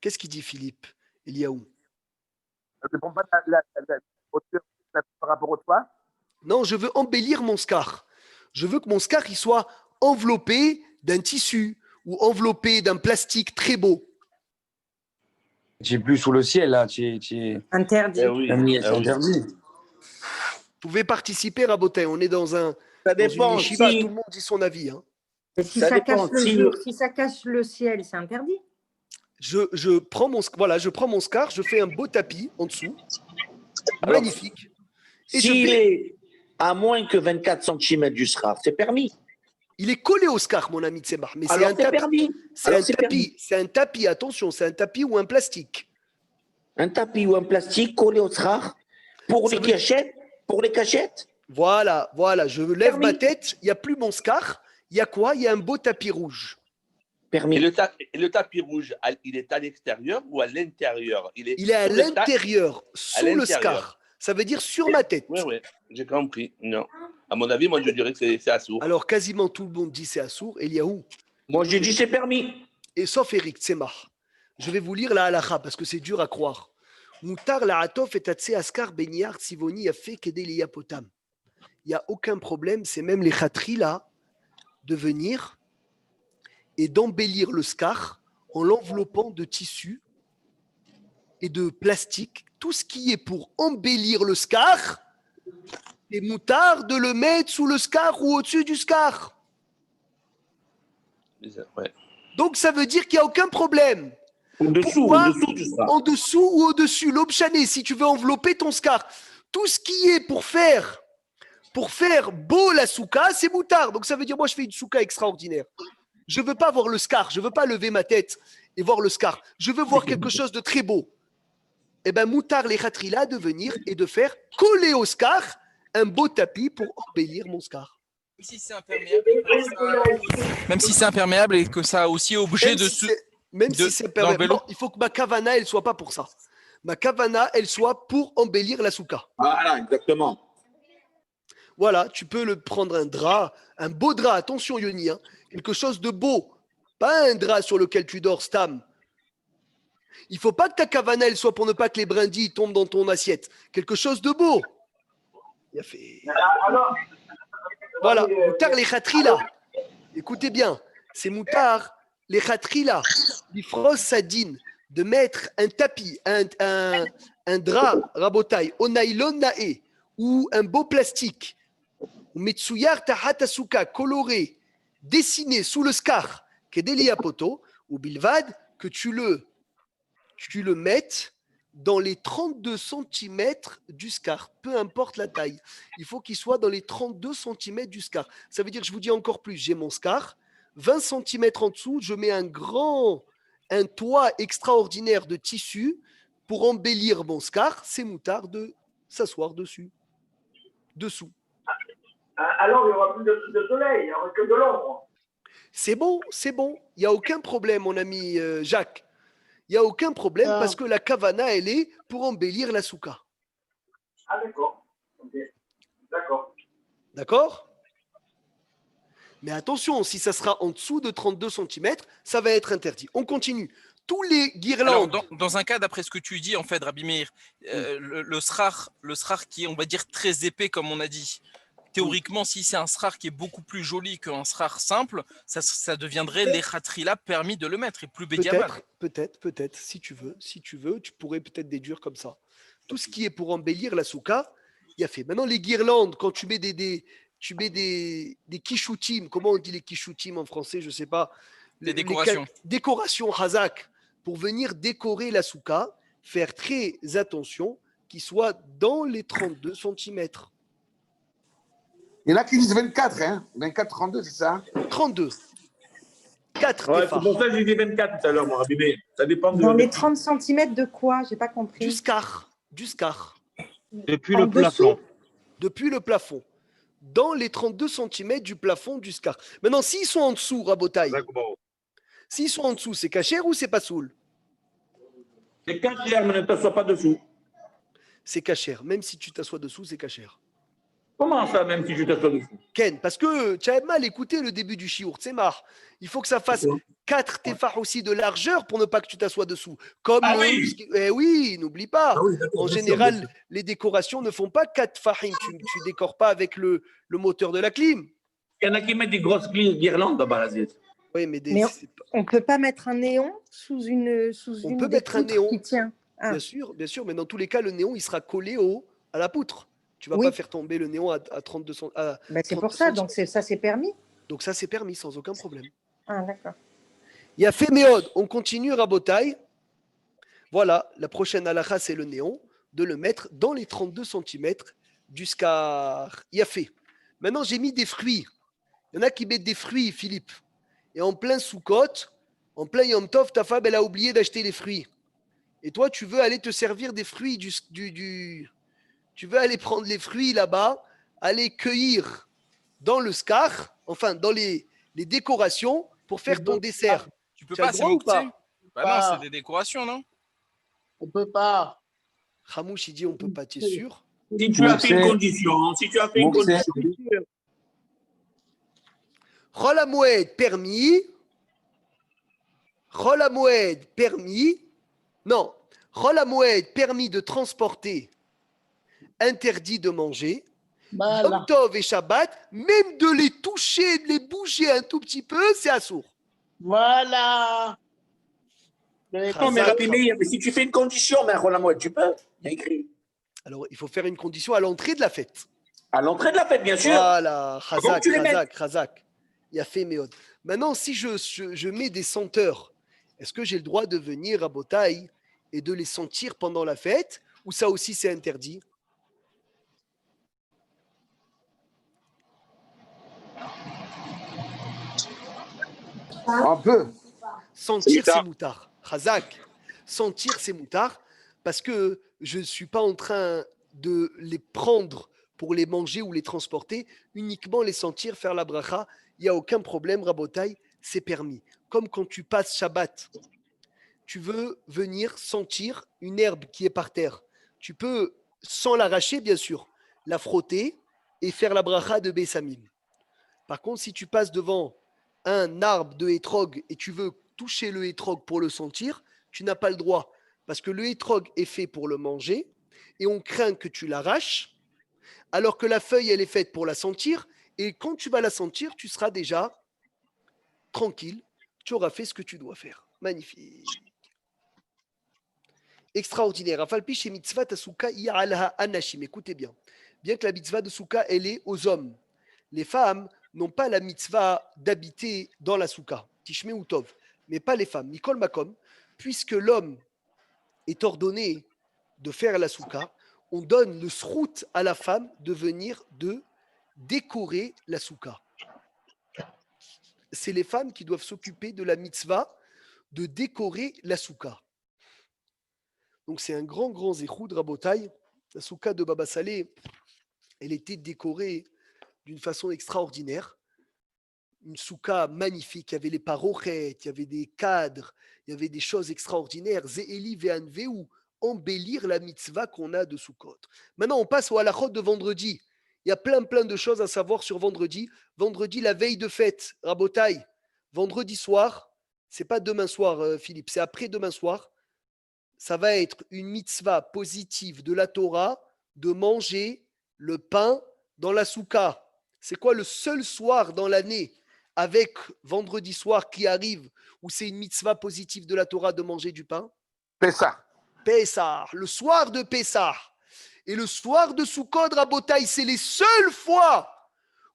Qu'est-ce qu'il dit Philippe Eliaou? Ça ne dépend pas de la hauteur par rapport au toit. Non, je veux embellir mon scar. Je veux que mon scar il soit enveloppé d'un tissu ou enveloppé d'un plastique très beau. Tu es plus sous le ciel, là. Interdit. Eh oui, C'est interdit. Vous pouvez participer, Rabotin. On est dans Ça une dépend. yeshiva, Si, tout le monde dit son avis. Hein. Et si Ça ça, dépend, cache le si jour, le- si ça cache le ciel, c'est interdit. Je prends mon scar, je fais un beau tapis en dessous, Alors, magnifique. Et s'il est à moins que 24 cm du sraf, c'est permis. Il est collé au scar, mon ami Tsemar. Mais c'est Alors un c'est tapis. permis. C'est Alors, un c'est tapis. permis. C'est un tapis. Attention, c'est un tapis ou un plastique. Un tapis ou un plastique collé au sraf pour Ça les veut- cachettes. Pour les cachettes. Voilà. Je lève ma Permis. tête. Il n'y a plus mon scar. Il y a quoi? Il y a un beau tapis rouge. Permis. Et le tapis rouge, il est à l'extérieur ou à l'intérieur? Il est à sous le tas- l'intérieur, sous le scar. Ça veut dire sur ma tête. Oui, j'ai compris. Non. À mon avis, moi, je dirais que c'est assourd. Alors, quasiment tout le monde dit c'est assourd. Eliaou. Moi, j'ai dit c'est permis. Et sauf Eric Tsemar. Je vais vous lire la halakha parce que c'est dur à croire. Moutar la atof et tatse askar benyar tsivoni a fait kedelia potam. Il n'y a aucun problème, c'est même les khatri là, de venir et d'embellir le scar en l'enveloppant de tissu et de plastique. Tout ce qui est pour embellir le scar, c'est moutard de le mettre sous le scar ou au-dessus du scar. Ouais. Donc ça veut dire qu'il n'y a aucun problème. Au-dessous du sraf. En dessous ou au-dessus, l'obchané, si tu veux envelopper ton scar. Tout ce qui est pour faire beau la souka, c'est moutard. Donc ça veut dire, moi je fais une souka extraordinaire. Je ne veux pas voir le scar, je ne veux pas lever ma tête et voir le scar. Je veux voir quelque chose de très beau. Eh bien, moutard les khatrila de venir et de faire coller au scar un beau tapis pour embellir mon scar. Même si c'est imperméable et que ça a aussi objet Même de si c'est- Même si c'est dans le permis. vélo. Non, il faut que ma kavana, elle soit pas pour ça. Ma kavana, elle soit pour embellir la souka. Voilà, exactement. Voilà, tu peux le prendre un drap, un beau drap, attention Yoni, hein, quelque chose de beau. Pas un drap sur lequel tu dors, Stam. Il faut pas que ta kavana, elle soit pour ne pas que les brindilles tombent dans ton assiette. Quelque chose de beau. Il a fait... Voilà, moutard les khatrila. Écoutez bien, c'est moutard les khatrila. L'ifros sadine de mettre un tapis, un drap rabotaille, au nylon nae, ou un beau plastique, ou metsuyar tahatasuka coloré, dessiné sous le scar, kedelia poto, ou bilvad, que tu le mettes dans les 32 cm du scar, peu importe la taille. Il faut qu'il soit dans les 32 cm du scar. Ça veut dire, je vous dis encore plus, j'ai mon scar, 20 cm en dessous, je mets un toit extraordinaire de tissu pour embellir mon scar, c'est moutard de s'asseoir dessus. Dessous. Alors, il n'y aura plus de soleil, il n'y aura que de l'ombre. C'est bon. Il n'y a aucun problème, mon ami Jacques. Il n'y a aucun problème parce que la kavana, elle est pour embellir la souka. Ah, d'accord. Ok. D'accord. D'accord? Mais attention, si ça sera en dessous de 32 cm, ça va être interdit. On continue. Tous les guirlandes. Alors, dans un cas, d'après ce que tu dis, en fait, Rabbi Meir, le srar qui est, on va dire, très épais, comme on a dit, théoriquement, si c'est un srar qui est beaucoup plus joli qu'un srar simple, ça deviendrait les khatrila permis de le mettre et plus bédiamal. Peut-être, si tu veux, tu pourrais peut-être déduire comme ça. Tout ce qui est pour embellir la souka, il y a fait. Maintenant, les guirlandes, quand tu mets tu mets des kishutim. Comment on dit les kishutim en français? Je ne sais pas. Des décorations. Décorations Hazak pour venir décorer la souka. Faire très attention qu'il soit dans les 32 cm. Il y en a qui disent 24, hein? 24, 32, c'est ça? 32. 4 Ouais, tefach. c'est pour ça que j'ai dit 24 tout à l'heure, mon Rabbi. Ça dépend de. Dans les 30 cm de quoi? J'ai pas compris. Du scar. Du scar. Depuis En le plafond. dessous? Depuis le plafond. Dans les 32 cm du plafond du scar. Maintenant, s'ils sont en dessous, Rabotaï, s'ils sont en dessous, c'est cachère ou c'est pas soul? C'est cachère, mais ne t'assois pas dessous. C'est cachère. Même si tu t'assois dessous, c'est cachère. Comment ça, même si je t'assois dessous? Ken, parce que tu as mal écouté le début du chiour, c'est marre. Il faut que ça fasse 4 tefach aussi de largeur pour ne pas que tu t'assoies dessous. Comme Ah le. oui. Eh oui, n'oublie pas. Ah oui, d'accord, En bien sûr, général, bien sûr. les décorations ne font pas 4 fahim. Tu décores pas avec le moteur de la clim. Il y en a qui mettent des grosses guirlandes dans l'assiette. Oui, mais Mais on peut pas mettre un néon sous une on peut des mettre un poutres néon. qui tient. Ah. Bien sûr, mais dans tous les cas, le néon, il sera collé à la poutre. Tu vas Oui. pas faire tomber le néon à 32 cm. Ben, c'est pour ça, donc ça c'est permis. Donc ça, c'est permis sans aucun problème. Ah, d'accord. Il y a fait méode. On continue, Rabotaï. Voilà, la prochaine halakha, c'est le néon, de le mettre dans les 32 cm du scar. Il y a fait. Maintenant, j'ai mis des fruits. Il y en a qui mettent des fruits, Philippe. Et en plein Soukot, en plein Yom Tov, ta femme, elle a oublié d'acheter les fruits. Et toi, tu veux aller te servir des fruits tu veux aller prendre les fruits là-bas, aller cueillir dans le scar, enfin, dans les décorations pour faire ton dessert. Tu peux Tu as pas, le c'est droit ou Mouktsé. pas? Bah non, c'est des décorations, non? On peut pas. Ramouche, il dit on peut pas, tu es sûr? Si tu as fait une condition, si tu as fait une condition. Chol Hamoed permis. Chol Hamoed permis. Non. Chol Hamoed permis de transporter. Interdit de manger. Voilà. Yom Tov et Shabbat, même de les toucher, de les bouger un tout petit peu, c'est assourd. Voilà. Non, mais Rabbi Meir, mais si tu fais une condition, mais à tu peux. Il y a écrit. Alors, il faut faire une condition à l'entrée de la fête. À l'entrée de la fête, bien sûr. Voilà, Comment tu les mets? Chazak. Il a fait méod. Maintenant, si je mets des senteurs, est-ce que j'ai le droit de venir à Botaï et de les sentir pendant la fête ou ça aussi c'est interdit? Un peu. Sentir, c'est moutard. Chazak. Sentir, c'est moutard parce que je ne suis pas en train de les prendre pour les manger ou les transporter, uniquement les sentir, faire la bracha. Il n'y a aucun problème, Rabotaï, c'est permis. Comme quand tu passes Shabbat, tu veux venir sentir une herbe qui est par terre. Tu peux, sans l'arracher, bien sûr, la frotter et faire la bracha de Bessamim. Par contre, si tu passes devant un arbre de hétrog et tu veux toucher le hétrog pour le sentir, tu n'as pas le droit. Parce que le hétrog est fait pour le manger et on craint que tu l'arraches, alors que la feuille, elle est faite pour la sentir. Et quand tu vas la sentir, tu seras déjà tranquille. Tu auras fait ce que tu dois faire. Magnifique. Extraordinaire. Afalpi chez mitzvah tasuka ya'alaha anashim. Écoutez bien. Bien que la mitzvah de souka, elle est aux hommes. Les femmes n'ont pas la mitzvah d'habiter dans la souka. Tishme ou tov. Mais pas les femmes. Nicole Makom. Puisque l'homme est ordonné de faire la souka, on donne le srout à la femme de venir de décorer la souka. C'est les femmes qui doivent s'occuper de la mitzvah de décorer la souka. Donc c'est un grand zéchoud Rabotaï. La souka de Baba Salé, elle était décorée d'une façon extraordinaire. Une souka magnifique, il y avait les parochettes, il y avait des cadres, il y avait des choses extraordinaires. Ze'eli ve'anveu, embellir la mitzvah qu'on a de Soukot. Maintenant, on passe au halachot de vendredi. Il y a plein de choses à savoir sur vendredi. Vendredi, la veille de fête, Rabotaï. Vendredi soir, c'est pas demain soir, Philippe, c'est après demain soir. Ça va être une mitzvah positive de la Torah de manger le pain dans la souka. C'est quoi le seul soir dans l'année avec vendredi soir qui arrive où c'est une mitzvah positive de la Torah de manger du pain? Pessah. Pessah, le soir de Pessah. Et le soir de Sukkot, Rabotaï, c'est les seules fois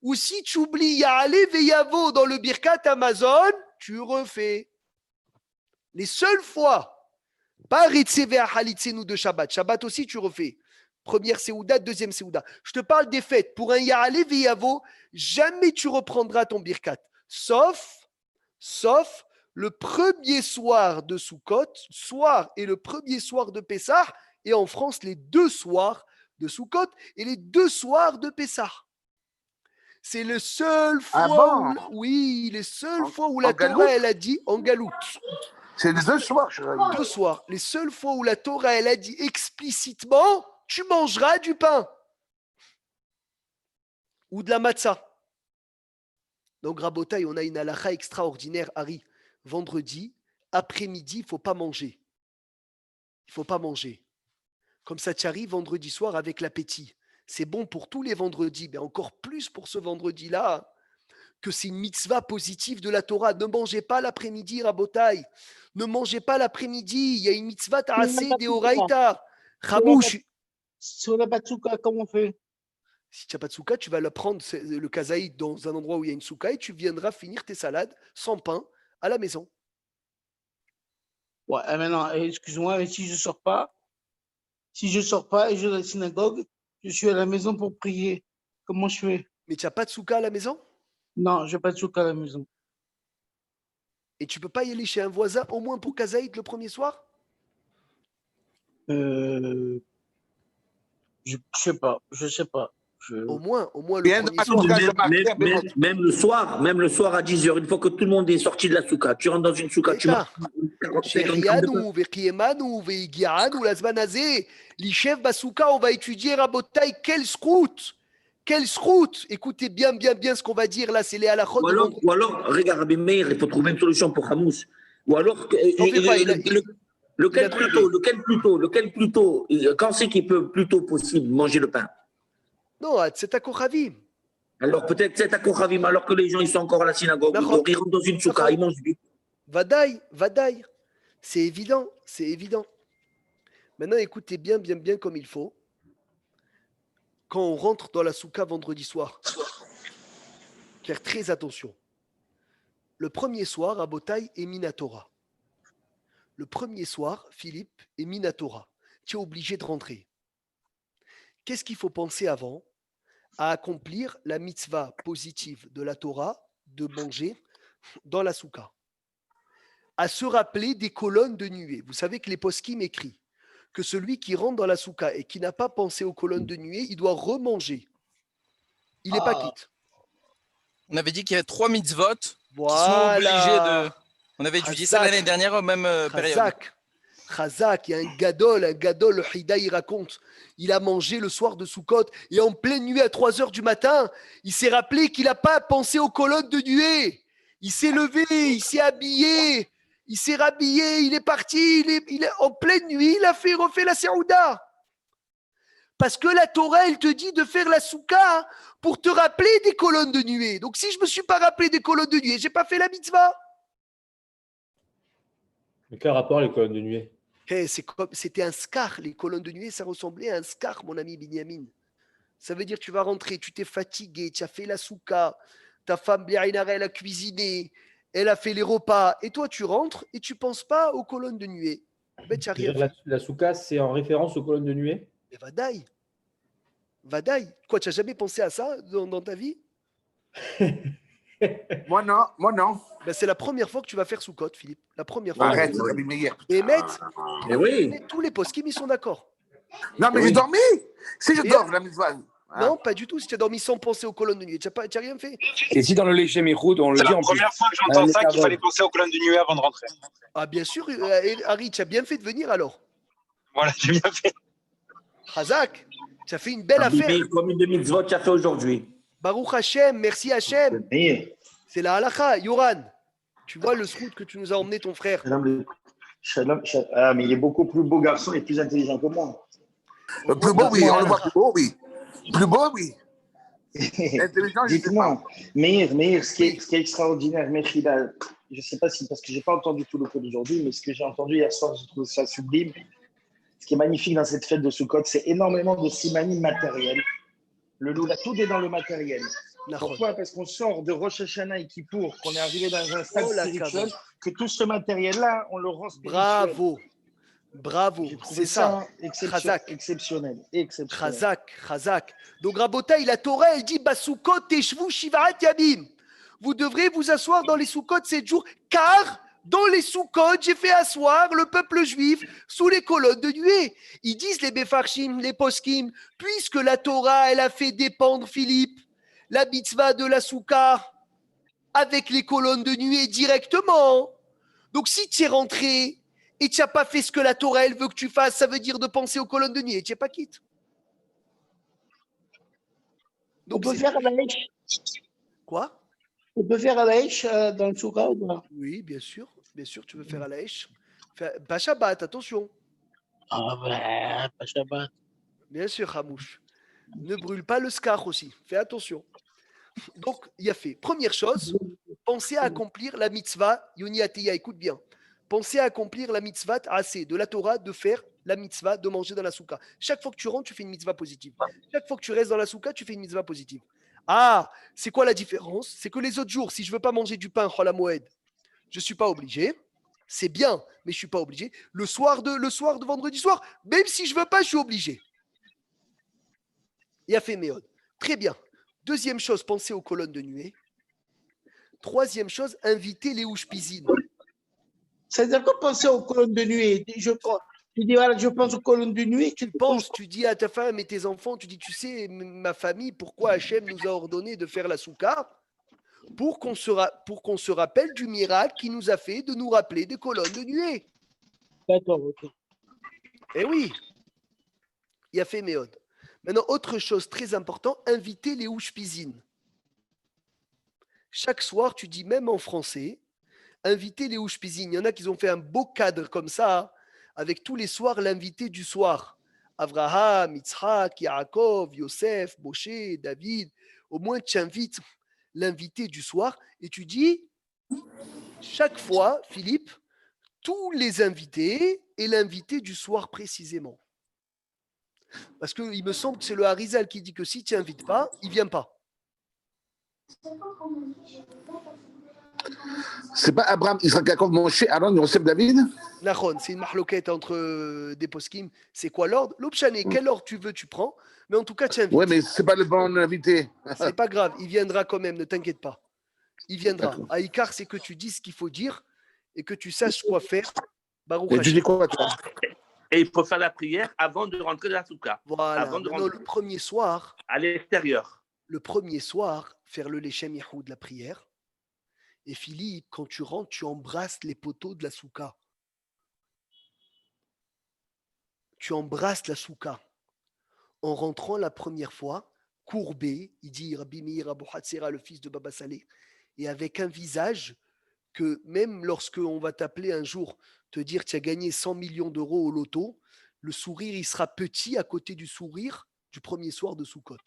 ou si tu oublies Ya'ale Veyavo dans le Birkat Amazon, tu refais. Les seules fois, pas Ritzevea Halitzenu de Shabbat. Shabbat aussi, tu refais. Première Séouda, deuxième Séouda. Je te parle des fêtes. Pour un Ya'ale Veyavo, jamais tu reprendras ton Birkat. Sauf le premier soir de Sukkot, soir et le premier soir de Pessah, et en France, les 2 soirs de Sukkot et les 2 soirs de Pessah. C'est le seul fois les seules fois où la Torah, elle a dit, en galoute. C'est les 2 soirs, 2 soirs. Les seules fois où la Torah, elle a dit explicitement, tu mangeras du pain. Ou de la matzah. Donc, Rabotaï, on a une halakha extraordinaire, Harry. Vendredi, après-midi, il ne faut pas manger. Il ne faut pas manger. Comme ça, tu arrives vendredi soir avec l'appétit. C'est bon pour tous les vendredis, mais encore plus pour ce vendredi-là, que c'est une mitzvah positive de la Torah. Ne mangez pas l'après-midi, Rabotaï. Ne mangez pas l'après-midi. Il y a une mitzvah ta'aseh deoraita. Ramouche. Si on n'a pas de souka, comment on fait? Si tu n'as pas de souka, tu vas le prendre, le kazaïd, dans un endroit où il y a une souka, et tu viendras finir tes salades sans pain à la maison. Ouais, maintenant, excuse-moi, mais si je ne sors pas et je vais à la synagogue, je suis à la maison pour prier. Comment je fais? Mais tu n'as pas de souka à la maison? Non, je n'ai pas de souka à la maison. Et tu ne peux pas y aller chez un voisin, au moins pour kazaïd le premier soir? Je sais pas. Au moins le premier soir. Même le soir à 10h, une fois que tout le monde est sorti de la souka, tu rentres dans une souka, tu manges 40-50 grammes de pain. On va étudier Rabotaï, quel srout. Écoutez bien ce qu'on va dire là, c'est les halachot. Ou alors, regarde, Rabbi Meir, il faut trouver une solution pour Hamous. Ou alors, lequel plus tôt, quand c'est qu'il peut plus tôt possible manger le pain? Non, c'est à Kochavim. Alors peut-être c'est à Kochavim, alors que les gens ils sont encore à la synagogue, ils rentrent dans une souka, ils mangent du. Vadaï. C'est évident. Maintenant, écoutez bien comme il faut. Quand on rentre dans la souka vendredi soir, faire très attention. Le premier soir, à Botaï, est Minatora. Le premier soir, Philippe, est Minatora. Tu es obligé de rentrer. Qu'est-ce qu'il faut penser avant? À accomplir la mitzvah positive de la Torah de manger dans la souka. À se rappeler des colonnes de nuée. Vous savez que les poskim écrit que celui qui rentre dans la souka et qui n'a pas pensé aux colonnes de nuée, il doit remanger. Il n'est pas quitte. On avait dit qu'il y avait 3 mitzvot qui sont obligés de... On avait étudié ça l'année dernière au même période. Chazak, il y a un gadol, le Hida, il raconte, il a mangé le soir de Sukkot et en pleine nuit à 3h du matin, il s'est rappelé qu'il n'a pas pensé aux colonnes de nuée. Il s'est levé, il s'est habillé, il s'est rhabillé, il est parti, il est en pleine nuit, il a refait la Séouda. Parce que la Torah, elle te dit de faire la souka pour te rappeler des colonnes de nuée. Donc si je ne me suis pas rappelé des colonnes de nuée, je n'ai pas fait la mitzvah. Mais quel rapport les colonnes de nuée? C'était un scar, les colonnes de nuée, ça ressemblait à un scar, mon ami Binyamin. Ça veut dire que tu vas rentrer, tu t'es fatigué, tu as fait la souka, ta femme Biaïnara, elle a cuisiné, elle a fait les repas, et toi tu rentres et tu ne penses pas aux colonnes de nuée. Ben, tu as rien fait. La souka, c'est en référence aux colonnes de nuée? Mais Vadaï. Quoi, tu n'as jamais pensé à ça dans ta vie? Moi non. Ben, c'est la première fois que tu vas faire Soukot, Philippe. La première fois. Arrête, Rabbi Meir. Et oui. Tous les poskim, ils sont d'accord. Non, mais j'ai dormi. Si je dors, la mitzvah. Non, pas du tout. Si tu as dormi sans penser aux colonnes de nuée, tu n'as rien fait. Et si dans le léché Michoud, on le dit en plus. C'est la première fois que j'entends ça, qu'il fallait penser aux colonnes de nuée avant de rentrer. Ah, bien sûr, Harry, tu as bien fait de venir alors. Voilà, j'ai bien fait. Hazak, tu as fait une belle affaire. Comme une demi-mitzvot tu as fait aujourd'hui. Baruch Hashem, merci Hashem. C'est la halakha. Yoran, tu vois le srout que tu nous as emmené ton frère. Ah, mais il est beaucoup plus beau garçon et plus intelligent que moi. Plus beau, oui. On le voit plus beau, oui. Plus beau, oui. Dites-moi, Meir, ce qui est extraordinaire, Mechida, je ne sais pas si, parce que je n'ai pas entendu tout le cours d'aujourd'hui, mais ce que j'ai entendu hier soir, je trouve ça sublime. Ce qui est magnifique dans cette fête de Sukkot, c'est énormément de simanim matériels. Le loup, tout est dans le matériel. Pourquoi? Parce qu'on sort de Rosh Hashanah et Kippour, qu'on est arrivé dans un stade spirituel, que tout ce matériel-là, on le rend spirituel. Bravo. Bravo. C'est ça. Exceptionnel. Chazak. Donc, Rabota, la Torah, elle dit Basukot Teshvu Shivarat Yamim. Vous devrez vous asseoir dans les Soukot 7 jours, car dans les Soukot, j'ai fait asseoir le peuple juif sous les colonnes de nuée. Ils disent les Befarshim, les Poskim, puisque la Torah, elle a fait dépendre, Philippe, la mitzvah de la Souka avec les colonnes de nuée directement. Donc, si tu es rentré et tu n'as pas fait ce que la Torah, elle veut que tu fasses, ça veut dire de penser aux colonnes de nuée. Tu n'es pas quitte. Donc, on peut faire à la Haïch. Quoi? On peut faire à la Haïch dans le Souka ou pas? Oui, bien sûr. Bien sûr, tu veux faire à la Haïch. Pas Shabbat, attention. Ah ouais, pas Shabbat. Bien sûr, Hamouche. Ne brûle pas le scar aussi. Fais attention. Donc, il a fait. Première chose, pensez à accomplir la mitzvah. Yoni Ateya, écoute bien. Pensez à accomplir la mitzvah assez de la Torah de faire la mitzvah de manger dans la souka. Chaque fois que tu rentres, tu fais une mitzvah positive. Chaque fois que tu restes dans la souka, tu fais une mitzvah positive. Ah, c'est quoi la différence? C'est que les autres jours, si je ne veux pas manger du pain, Chol HaMoed, je ne suis pas obligé. C'est bien, mais je ne suis pas obligé. Le soir de vendredi soir, même si je ne veux pas, je suis obligé. Il a fait Méod. Très bien. Deuxième chose, pensez aux colonnes de nuée. Troisième chose, invitez les Oushpizines. C'est-à-dire que penser aux colonnes de nuée, tu dis, voilà, je pense aux colonnes de nuée. Tu dis à ta femme et tes enfants, tu dis, tu sais, ma famille, pourquoi Hachem nous a ordonné de faire la souka? Pour qu'on se rappelle du miracle qui nous a fait de nous rappeler des colonnes de nuée. D'accord, ok. Eh oui, il a fait Méod. Maintenant, autre chose très importante, invitez les Oushpizines. Chaque soir, tu dis, même en français, invitez les Oushpizines. Il y en a qui ont fait un beau cadre comme ça, avec tous les soirs l'invité du soir. Abraham, Yitzhak, Yaakov, Yosef, Moshe, David. Au moins, tu invites l'invité du soir et tu dis, chaque fois, Philippe, tous les invités et l'invité du soir précisément. Parce qu'il me semble que c'est le Harizal qui dit que si tu n'invites pas, il ne vient pas. C'est pas Abraham, Israël, Yaakov, Moshe, Aaron, Yosef, David? Nahon, c'est une marloquette entre des poskim. C'est quoi l'ordre? L'Obchané, quel ordre tu veux, tu prends. Mais en tout cas, tu invites. Oui, mais c'est pas le bon invité. C'est pas grave, il viendra quand même, ne t'inquiète pas. Il viendra. Aïkar, c'est que tu dis ce qu'il faut dire et que tu saches quoi faire. Baruch Et tu dis quoi, toi? Et il faut faire la prière avant de rentrer dans la souka. Voilà. Avant de Le premier soir. À l'extérieur. Le premier soir, faire le Lechem Yahou de la prière. Et Philippe, quand tu rentres, tu embrasses les poteaux de la souka. Tu embrasses la souka. En rentrant la première fois, courbé, il dit Rabbi Meir Abou Hatzera, le fils de Baba Saleh, et avec un visage que même lorsque on va t'appeler un jour, te dire tu as gagné 100 millions d'euros au loto, le sourire, il sera petit à côté du sourire du premier soir de Soukot.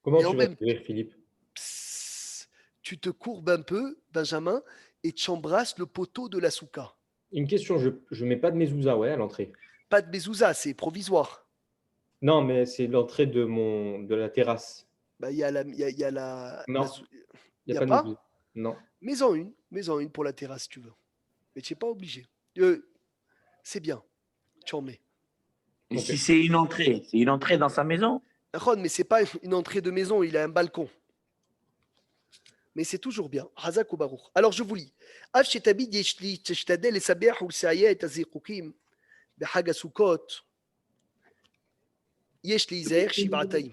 Comment tu vas sourire, Philippe? Tu te courbes un peu, Benjamin, et tu embrasses le poteau de la souka. Une question, je ne mets pas de mezouza à l'entrée. Pas de mezouza, c'est provisoire. Non, mais c'est l'entrée de la terrasse. Bah, il y a la. Non, il n'y a pas. Non. Mets-en une pour la terrasse si tu veux. Mais tu n'es pas obligé. C'est bien, tu en mets. Et si c'est une entrée dans sa maison? Ron, mais ce n'est pas une entrée de maison, il a un balcon. Mais c'est toujours bien. Hazak ou Baruch. Alors je vous lis. Av shetabid yeshli teshtadel esabeach ulsaaya et azikukim behag asukot yeshli izaer shivataim.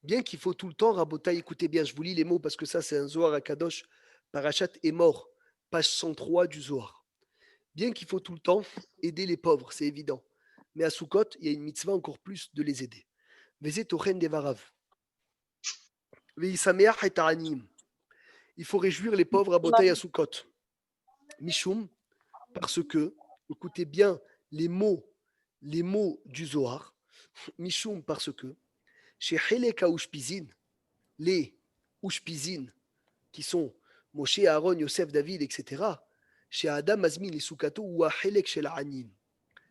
Bien qu'il faut tout le temps, Rabotai, écoutez bien, je vous lis les mots parce que ça c'est un Zohar à Kadosh. Parachat est mort, page 103 du Zohar. Bien qu'il faut tout le temps aider les pauvres, c'est évident. Mais à Soukot, il y a une mitzvah encore plus de les aider. Vezet ochen devarav. Veisameach et ta'anim. Il faut réjouir les pauvres à Botaï à Soukot. Mishum, parce que, écoutez bien les mots du Zohar. Mishum, parce que, chez Heleka Ushpizin, les Ushpizin, qui sont Moshe, Aaron, Yosef, David, etc., chez Adam, Mazmin et Soukato, ou à Helek chez la Anim.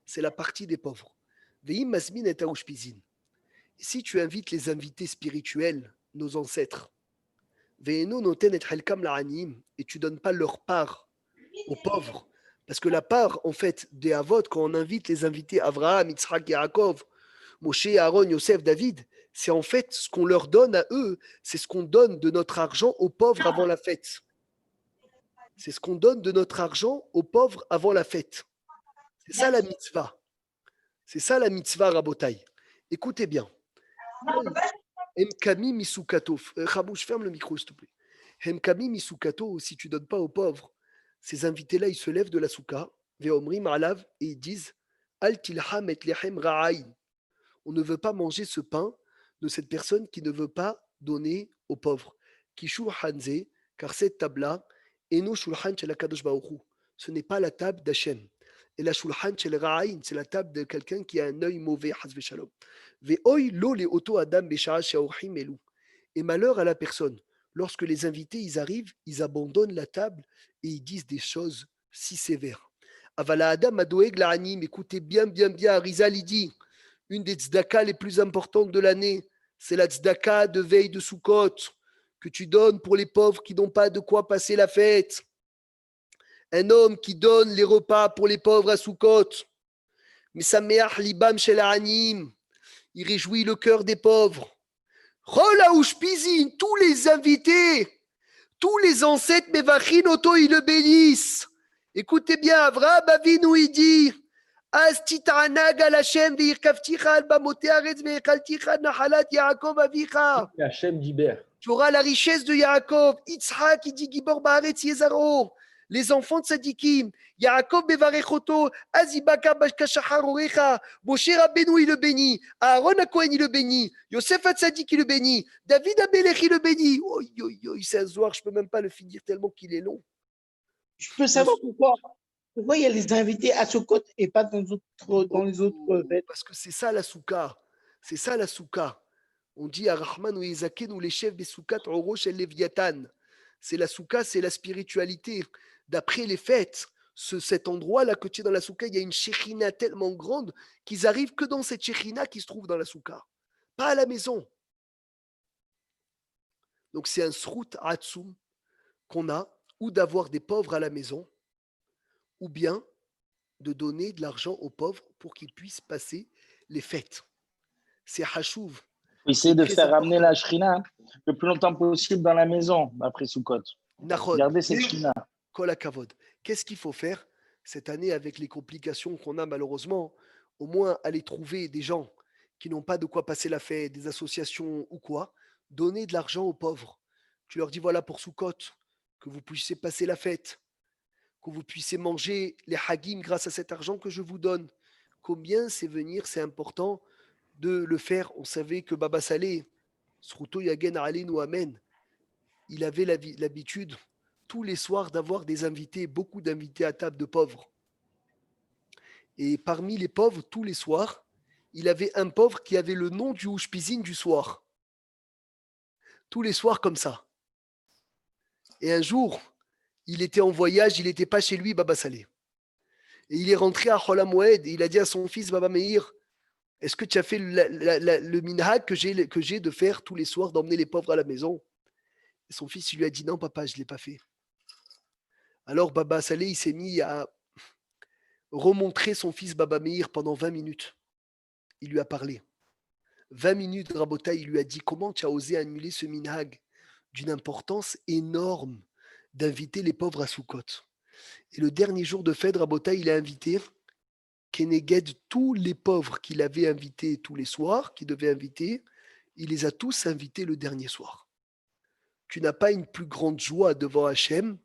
C'est la partie des pauvres. Veim Mazmin et Ushpizin. Si tu invites les invités spirituels, nos ancêtres, Ve'eno noten et chelkam la'anim, et tu donnes pas leur part aux pauvres, parce que la part, en fait, des Avot, quand on invite les invités Abraham, Yitzhak, Yaakov, Moshe, Aaron, Yosef, David, c'est en fait ce qu'on leur donne à eux, c'est ce qu'on donne de notre argent aux pauvres avant la fête. C'est ce qu'on donne de notre argent aux pauvres avant la fête. C'est ça la mitzvah. C'est ça la mitzvah, Rabotai. Écoutez bien. Hemkami misukato. Rabouche, ferme le micro, s'il te plaît. Hemkami misukato, si tu ne donnes pas aux pauvres, ces invités-là, ils se lèvent de la souka, veomrim alav, et ils disent Al tilham et lechem ra'aïn. On ne veut pas manger ce pain de cette personne qui ne veut pas donner aux pauvres. Kishu hanze, car cette table-là, eno shulchan shel HaKadosh Baruch Hu. Ce n'est pas la table d'Hachem. Et la shulchan shel ra'aïn, c'est la table de quelqu'un qui a un œil mauvais, has v'shalom. Ve'oy lo le oto adam b'sha'a she'orchim elu. Et malheur à la personne. Lorsque les invités, ils arrivent, ils abandonnent la table et ils disent des choses si sévères. Avala adam adoeg la'anim, écoutez bien, Arizal, il dit, une des tzedaka les plus importantes de l'année, c'est la tzedaka de veille de Sukkot, que tu donnes pour les pauvres qui n'ont pas de quoi passer la fête. Un homme qui donne les repas pour les pauvres à Sukkot, mais sameach libam shel ha'anim, il réjouit le cœur des pauvres. Rola ushpizin, tous les invités, tous les ancêtres mevachin auto, ils le bénissent. Écoutez bien, Avraham Avinu, il dit Az titanag al Hashem ve'irkavticha al bamote haaretz ve'echalticha nahalat Yaakov avicha. Hachem d'Iber. Tu auras la richesse de Yaakov. Yitzhak, il dit Gibor ba'aretz Yezaro. Les enfants de Sadikim. Yaakov bevarechoto. Azibaka bashkashachar orecha. Moshe Rabbeinu, il le bénit. Aaron Akohen, il le bénit. Yosef Hatzadik, il le bénit. David Amelech, il le bénit. C'est un zohar, je ne peux même pas le finir tellement qu'il est long. Je peux savoir pourquoi il y a les invités à Sukkot et pas dans les autres fêtes. Parce que c'est ça la souka. C'est ça la souka. On dit à Rahman ou Ezaken ou les chefs des soukat Orosh el Leviathan. C'est la souka, c'est la spiritualité. D'après les fêtes, cet endroit-là que tu es dans la souka, il y a une shechina tellement grande qu'ils arrivent que dans cette shechina qui se trouve dans la souka. Pas à la maison. Donc c'est un srout atsum qu'on a, ou d'avoir des pauvres à la maison, ou bien de donner de l'argent aux pauvres pour qu'ils puissent passer les fêtes. C'est hachouv. Essayer de faire ramener la shrina le plus longtemps possible dans la maison après Sukkot. Gardez cette shrina. Kol hakavod. Qu'est-ce qu'il faut faire cette année avec les complications qu'on a malheureusement? Au moins aller trouver des gens qui n'ont pas de quoi passer la fête, des associations ou quoi, donner de l'argent aux pauvres. Tu leur dis voilà pour Sukkot, que vous puissiez passer la fête, que vous puissiez manger les hagim grâce à cet argent que je vous donne. Combien c'est venir, c'est important de le faire. On savait que Baba Saleh, Sruto Yagen Alenu Amen, il avait l'habitude tous les soirs d'avoir des invités, beaucoup d'invités à table de pauvres. Et parmi les pauvres, tous les soirs, il avait un pauvre qui avait le nom du Ushpizin du soir. Tous les soirs comme ça. Et un jour, il était en voyage, il n'était pas chez lui, Baba Saleh. Et il est rentré à Chol HaMoed et il a dit à son fils, Baba Meir, est-ce que tu as fait le minhag que j'ai de faire tous les soirs, d'emmener les pauvres à la maison? Et son fils, il lui a dit, non papa, je ne l'ai pas fait. Alors Baba Saleh, il s'est mis à remontrer son fils Baba Meir pendant 20 minutes. Il lui a parlé. 20 minutes, Rabota, il lui a dit, comment tu as osé annuler ce minhag d'une importance énorme d'inviter les pauvres à Sukkot. Et le dernier jour de fête, Rabota, il a invité Keneged, tous les pauvres qu'il avait invités tous les soirs, qu'il devait inviter, il les a tous invités le dernier soir. Tu n'as pas une plus grande joie devant Hachem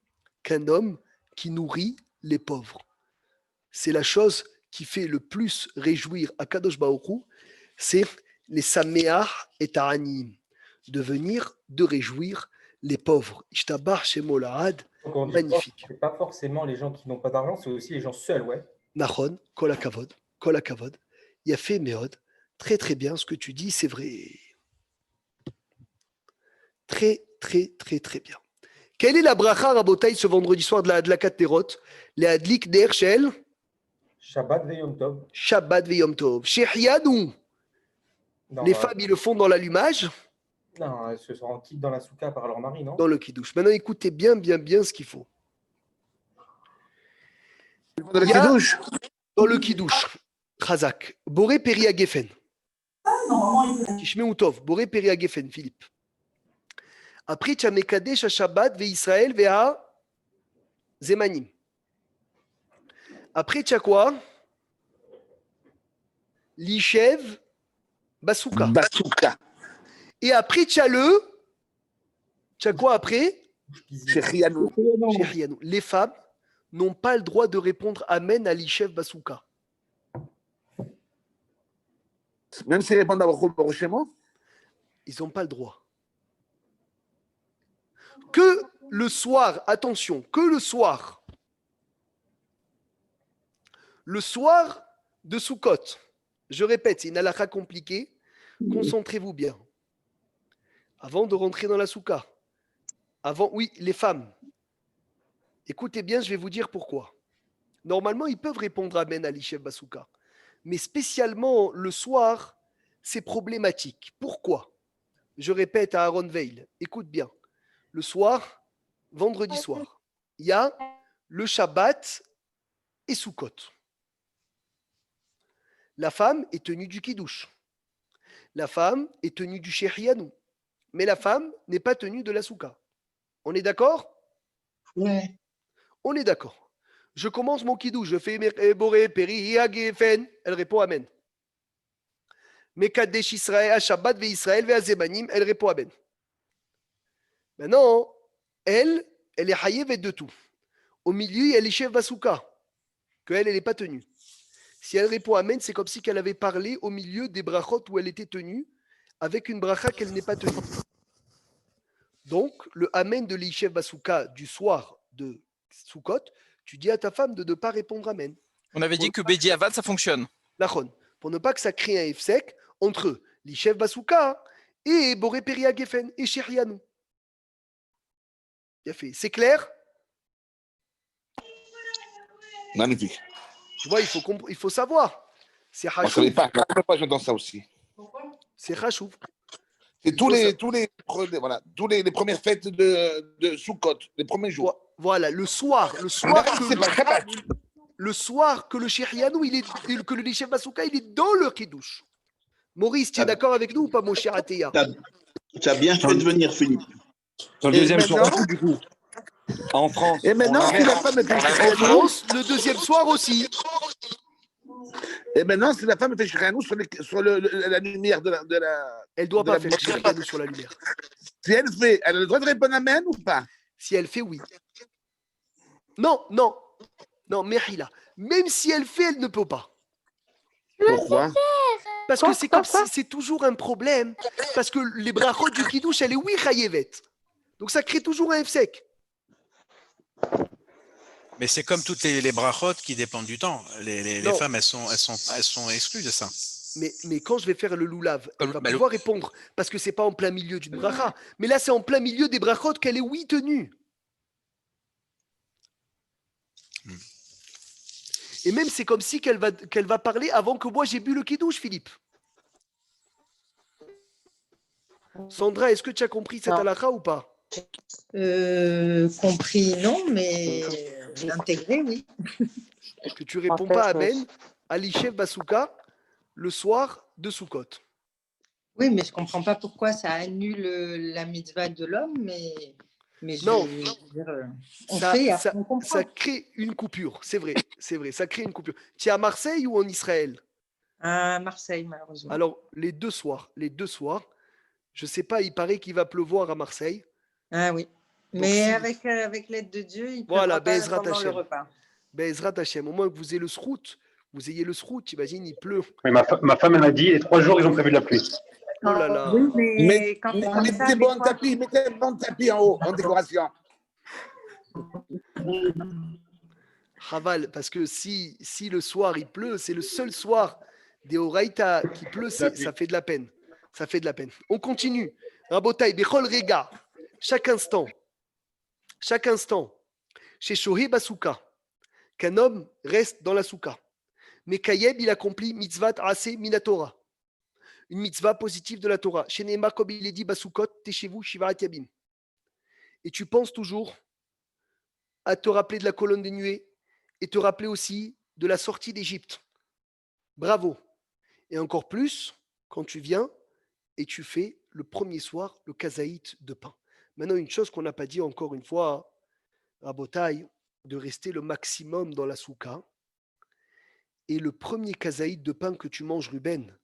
qu'un homme qui nourrit les pauvres. C'est la chose qui fait le plus réjouir à Kadosh Baruch Hu, c'est les Sameach et Ta'anim, de réjouir les pauvres. Ishtabar Shemo Lahad, magnifique. C'est pas forcément les gens qui n'ont pas d'argent, c'est aussi les gens seuls, ouais. Nachon, Kol HaKavod, Yafé Meod, très très bien ce que tu dis, c'est vrai. Très bien. Quelle est la bracha Rabotai ce vendredi soir de la Katerot? Les Adlik Der Shel Shabbat ve Yom Tov. Shabbat ve Yom Tov. Shechianu. Les femmes, ils le font dans l'allumage. Non, elles se sont rentrées dans la souka par leur mari, non? Dans le kidouche. Maintenant, écoutez bien ce qu'il faut. Dans le kidouche. Dans le kidouche. Chazak. Boré Peria Geffen. Tishme Utov. Boré Peria Geffen, Philippe. Après, tu as Mekadesh Shabbat ve Israël ve Zemanim. Après, tu as quoi? Lishev Basuka. Basuka. Et après, tu as quoi après? Shechianu. Les femmes n'ont pas le droit de répondre Amen à l'Ishev Basuka. Même s'ils répondent à Rochemo? Ils n'ont pas le droit. Que le soir, attention, que le soir de Sukkot, je répète, c'est une halakha compliquée, concentrez-vous bien. Avant de rentrer dans la souka, oui, les femmes, écoutez bien, je vais vous dire pourquoi. Normalement, ils peuvent répondre Amen à l'Ishev Basuka, mais spécialement le soir, c'est problématique. Pourquoi? Je répète à Aaron Veil, écoute bien. Le soir, vendredi soir, il y a le Shabbat et Sukkot. La femme est tenue du Kiddush. La femme est tenue du Shechianu. Mais la femme n'est pas tenue de la Souka. On est d'accord? Oui. On est d'accord. Je commence mon Kiddush, je fais Boré, Peri, Gefen. Elle répond Amen. Mekadesh Israël, Shabbat ve Israël ve Azemanim. Elle répond Amen. Maintenant, elle est hayevet de tout. Au milieu, il y a l'Ishev Basuka, qu'elle n'est pas tenue. Si elle répond Amen, c'est comme si elle avait parlé au milieu des brachot où elle était tenue, avec une bracha qu'elle n'est pas tenue. Donc, le Amen de l'Ishev Basuka du soir de Sukkot, tu dis à ta femme de ne pas répondre Amen. On avait dit que Bedi Avad, ça fonctionne. Lachon, pour ne pas que ça crée un efsek entre l'Ishev Basuka et Boré Peria Gefen et Shechianu. C'est clair? Magnifique. Tu vois, il faut savoir. C'est Je ne savais pas. La première fois, j'entends ça aussi. C'est Chachouv. C'est tous les premières fêtes de Sukkot, les premiers jours. Voilà, le soir que le Shechianu, que le Lishev Basuka, il est dans le Kiddush. Maurice, tu es d'accord avec nous ou pas, mon cher Ateya? Tu as bien fait de venir, Philippe. Sur le deuxième soir, du coup. En France. Et maintenant, si la femme fait en France, le deuxième soir aussi. Et maintenant, si la femme fait Shechianu sur la lumière de la. Elle ne doit pas faire Shechianu sur la lumière. Si elle fait, elle a le droit de répondre Amen ou pas? Si elle fait, oui. Non, Mehila. Même si elle fait, elle ne peut pas. Pourquoi? Parce que c'est comme si c'est toujours un problème. Parce que les brachot du Kiddush, elle est oui chayevet. Donc ça crée toujours un efsek. Mais c'est comme toutes les brachot qui dépendent du temps. Les femmes, elles sont exclues de ça. Mais quand je vais faire le loulav, elle va pouvoir répondre. Parce que c'est pas en plein milieu d'une bracha. Mais là, c'est en plein milieu des brachot qu'elle est oui tenue. Et même, c'est comme si qu'elle va parler avant que moi, j'ai bu le kidouche, Philippe. Sandra, est-ce que tu as compris cette halakha ou pas? Compris, non, mais intégré, oui. Que tu réponds pas à Ben, à l'Ishev Basuka, le soir de Sukkot. Oui, mais je comprends pas pourquoi ça annule la mitzvah de l'homme, mais non, on ça crée une coupure, c'est vrai, ça crée une coupure. Tu es à Marseille ou en Israël? À Marseille, malheureusement. Alors, les deux soirs, je sais pas, il paraît qu'il va pleuvoir à Marseille. Ah oui, mais avec l'aide de Dieu, il pleuvra pas pendant le repas. Bezrat Hashem, au moins que vous ayez le srout, t'imagines, il pleut. Oui, ma femme, elle m'a dit, les 3 jours, ils ont prévu de la pluie. Oh là là. Oui, mais quand mettez bon tapis en haut, en décoration. Raval, parce que si le soir il pleut, c'est le seul soir des Horaïta qui pleut, ça fait de la peine. Ça fait de la peine. On continue. Rabotai, Bechol Rega, chaque instant, chez Shohé Basuka, qu'un homme reste dans la souka. Mais Kayeb, il accomplit mitzvat ase minatora. une mitzvah positive de la Torah. Chez Nehemar, comme il est dit, Basukot, t'es chez vous, Shivarat Yabim. Et tu penses toujours à te rappeler de la colonne des nuées et te rappeler aussi de la sortie d'Égypte. Bravo. Et encore plus quand tu viens et tu fais le premier soir le kazaït de pain. Maintenant, une chose qu'on n'a pas dit encore une fois, à Botaï, de rester le maximum dans la souka. Et le premier kazaït de pain que tu manges, Ruben,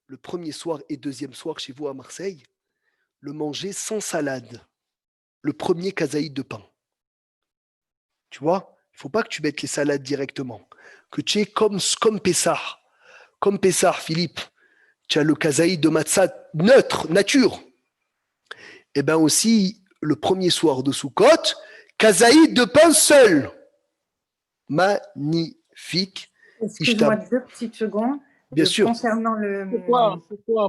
le premier soir et deuxième soir chez vous à Marseille, le manger sans salade. Le premier kazaït de pain. Tu vois, il ne faut pas que tu mettes les salades directement. Que tu es comme Pessah. Comme Pessah, Philippe. Tu as le kazaït de matzah neutre, nature. Et bien aussi, le premier soir de Sukkot, kazaït de pain seul. Magnifique. Excuse-moi 2 petites secondes. Bien sûr. Concernant Pourquoi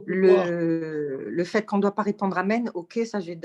le fait qu'on ne doit pas répondre amen, ok, ça j'ai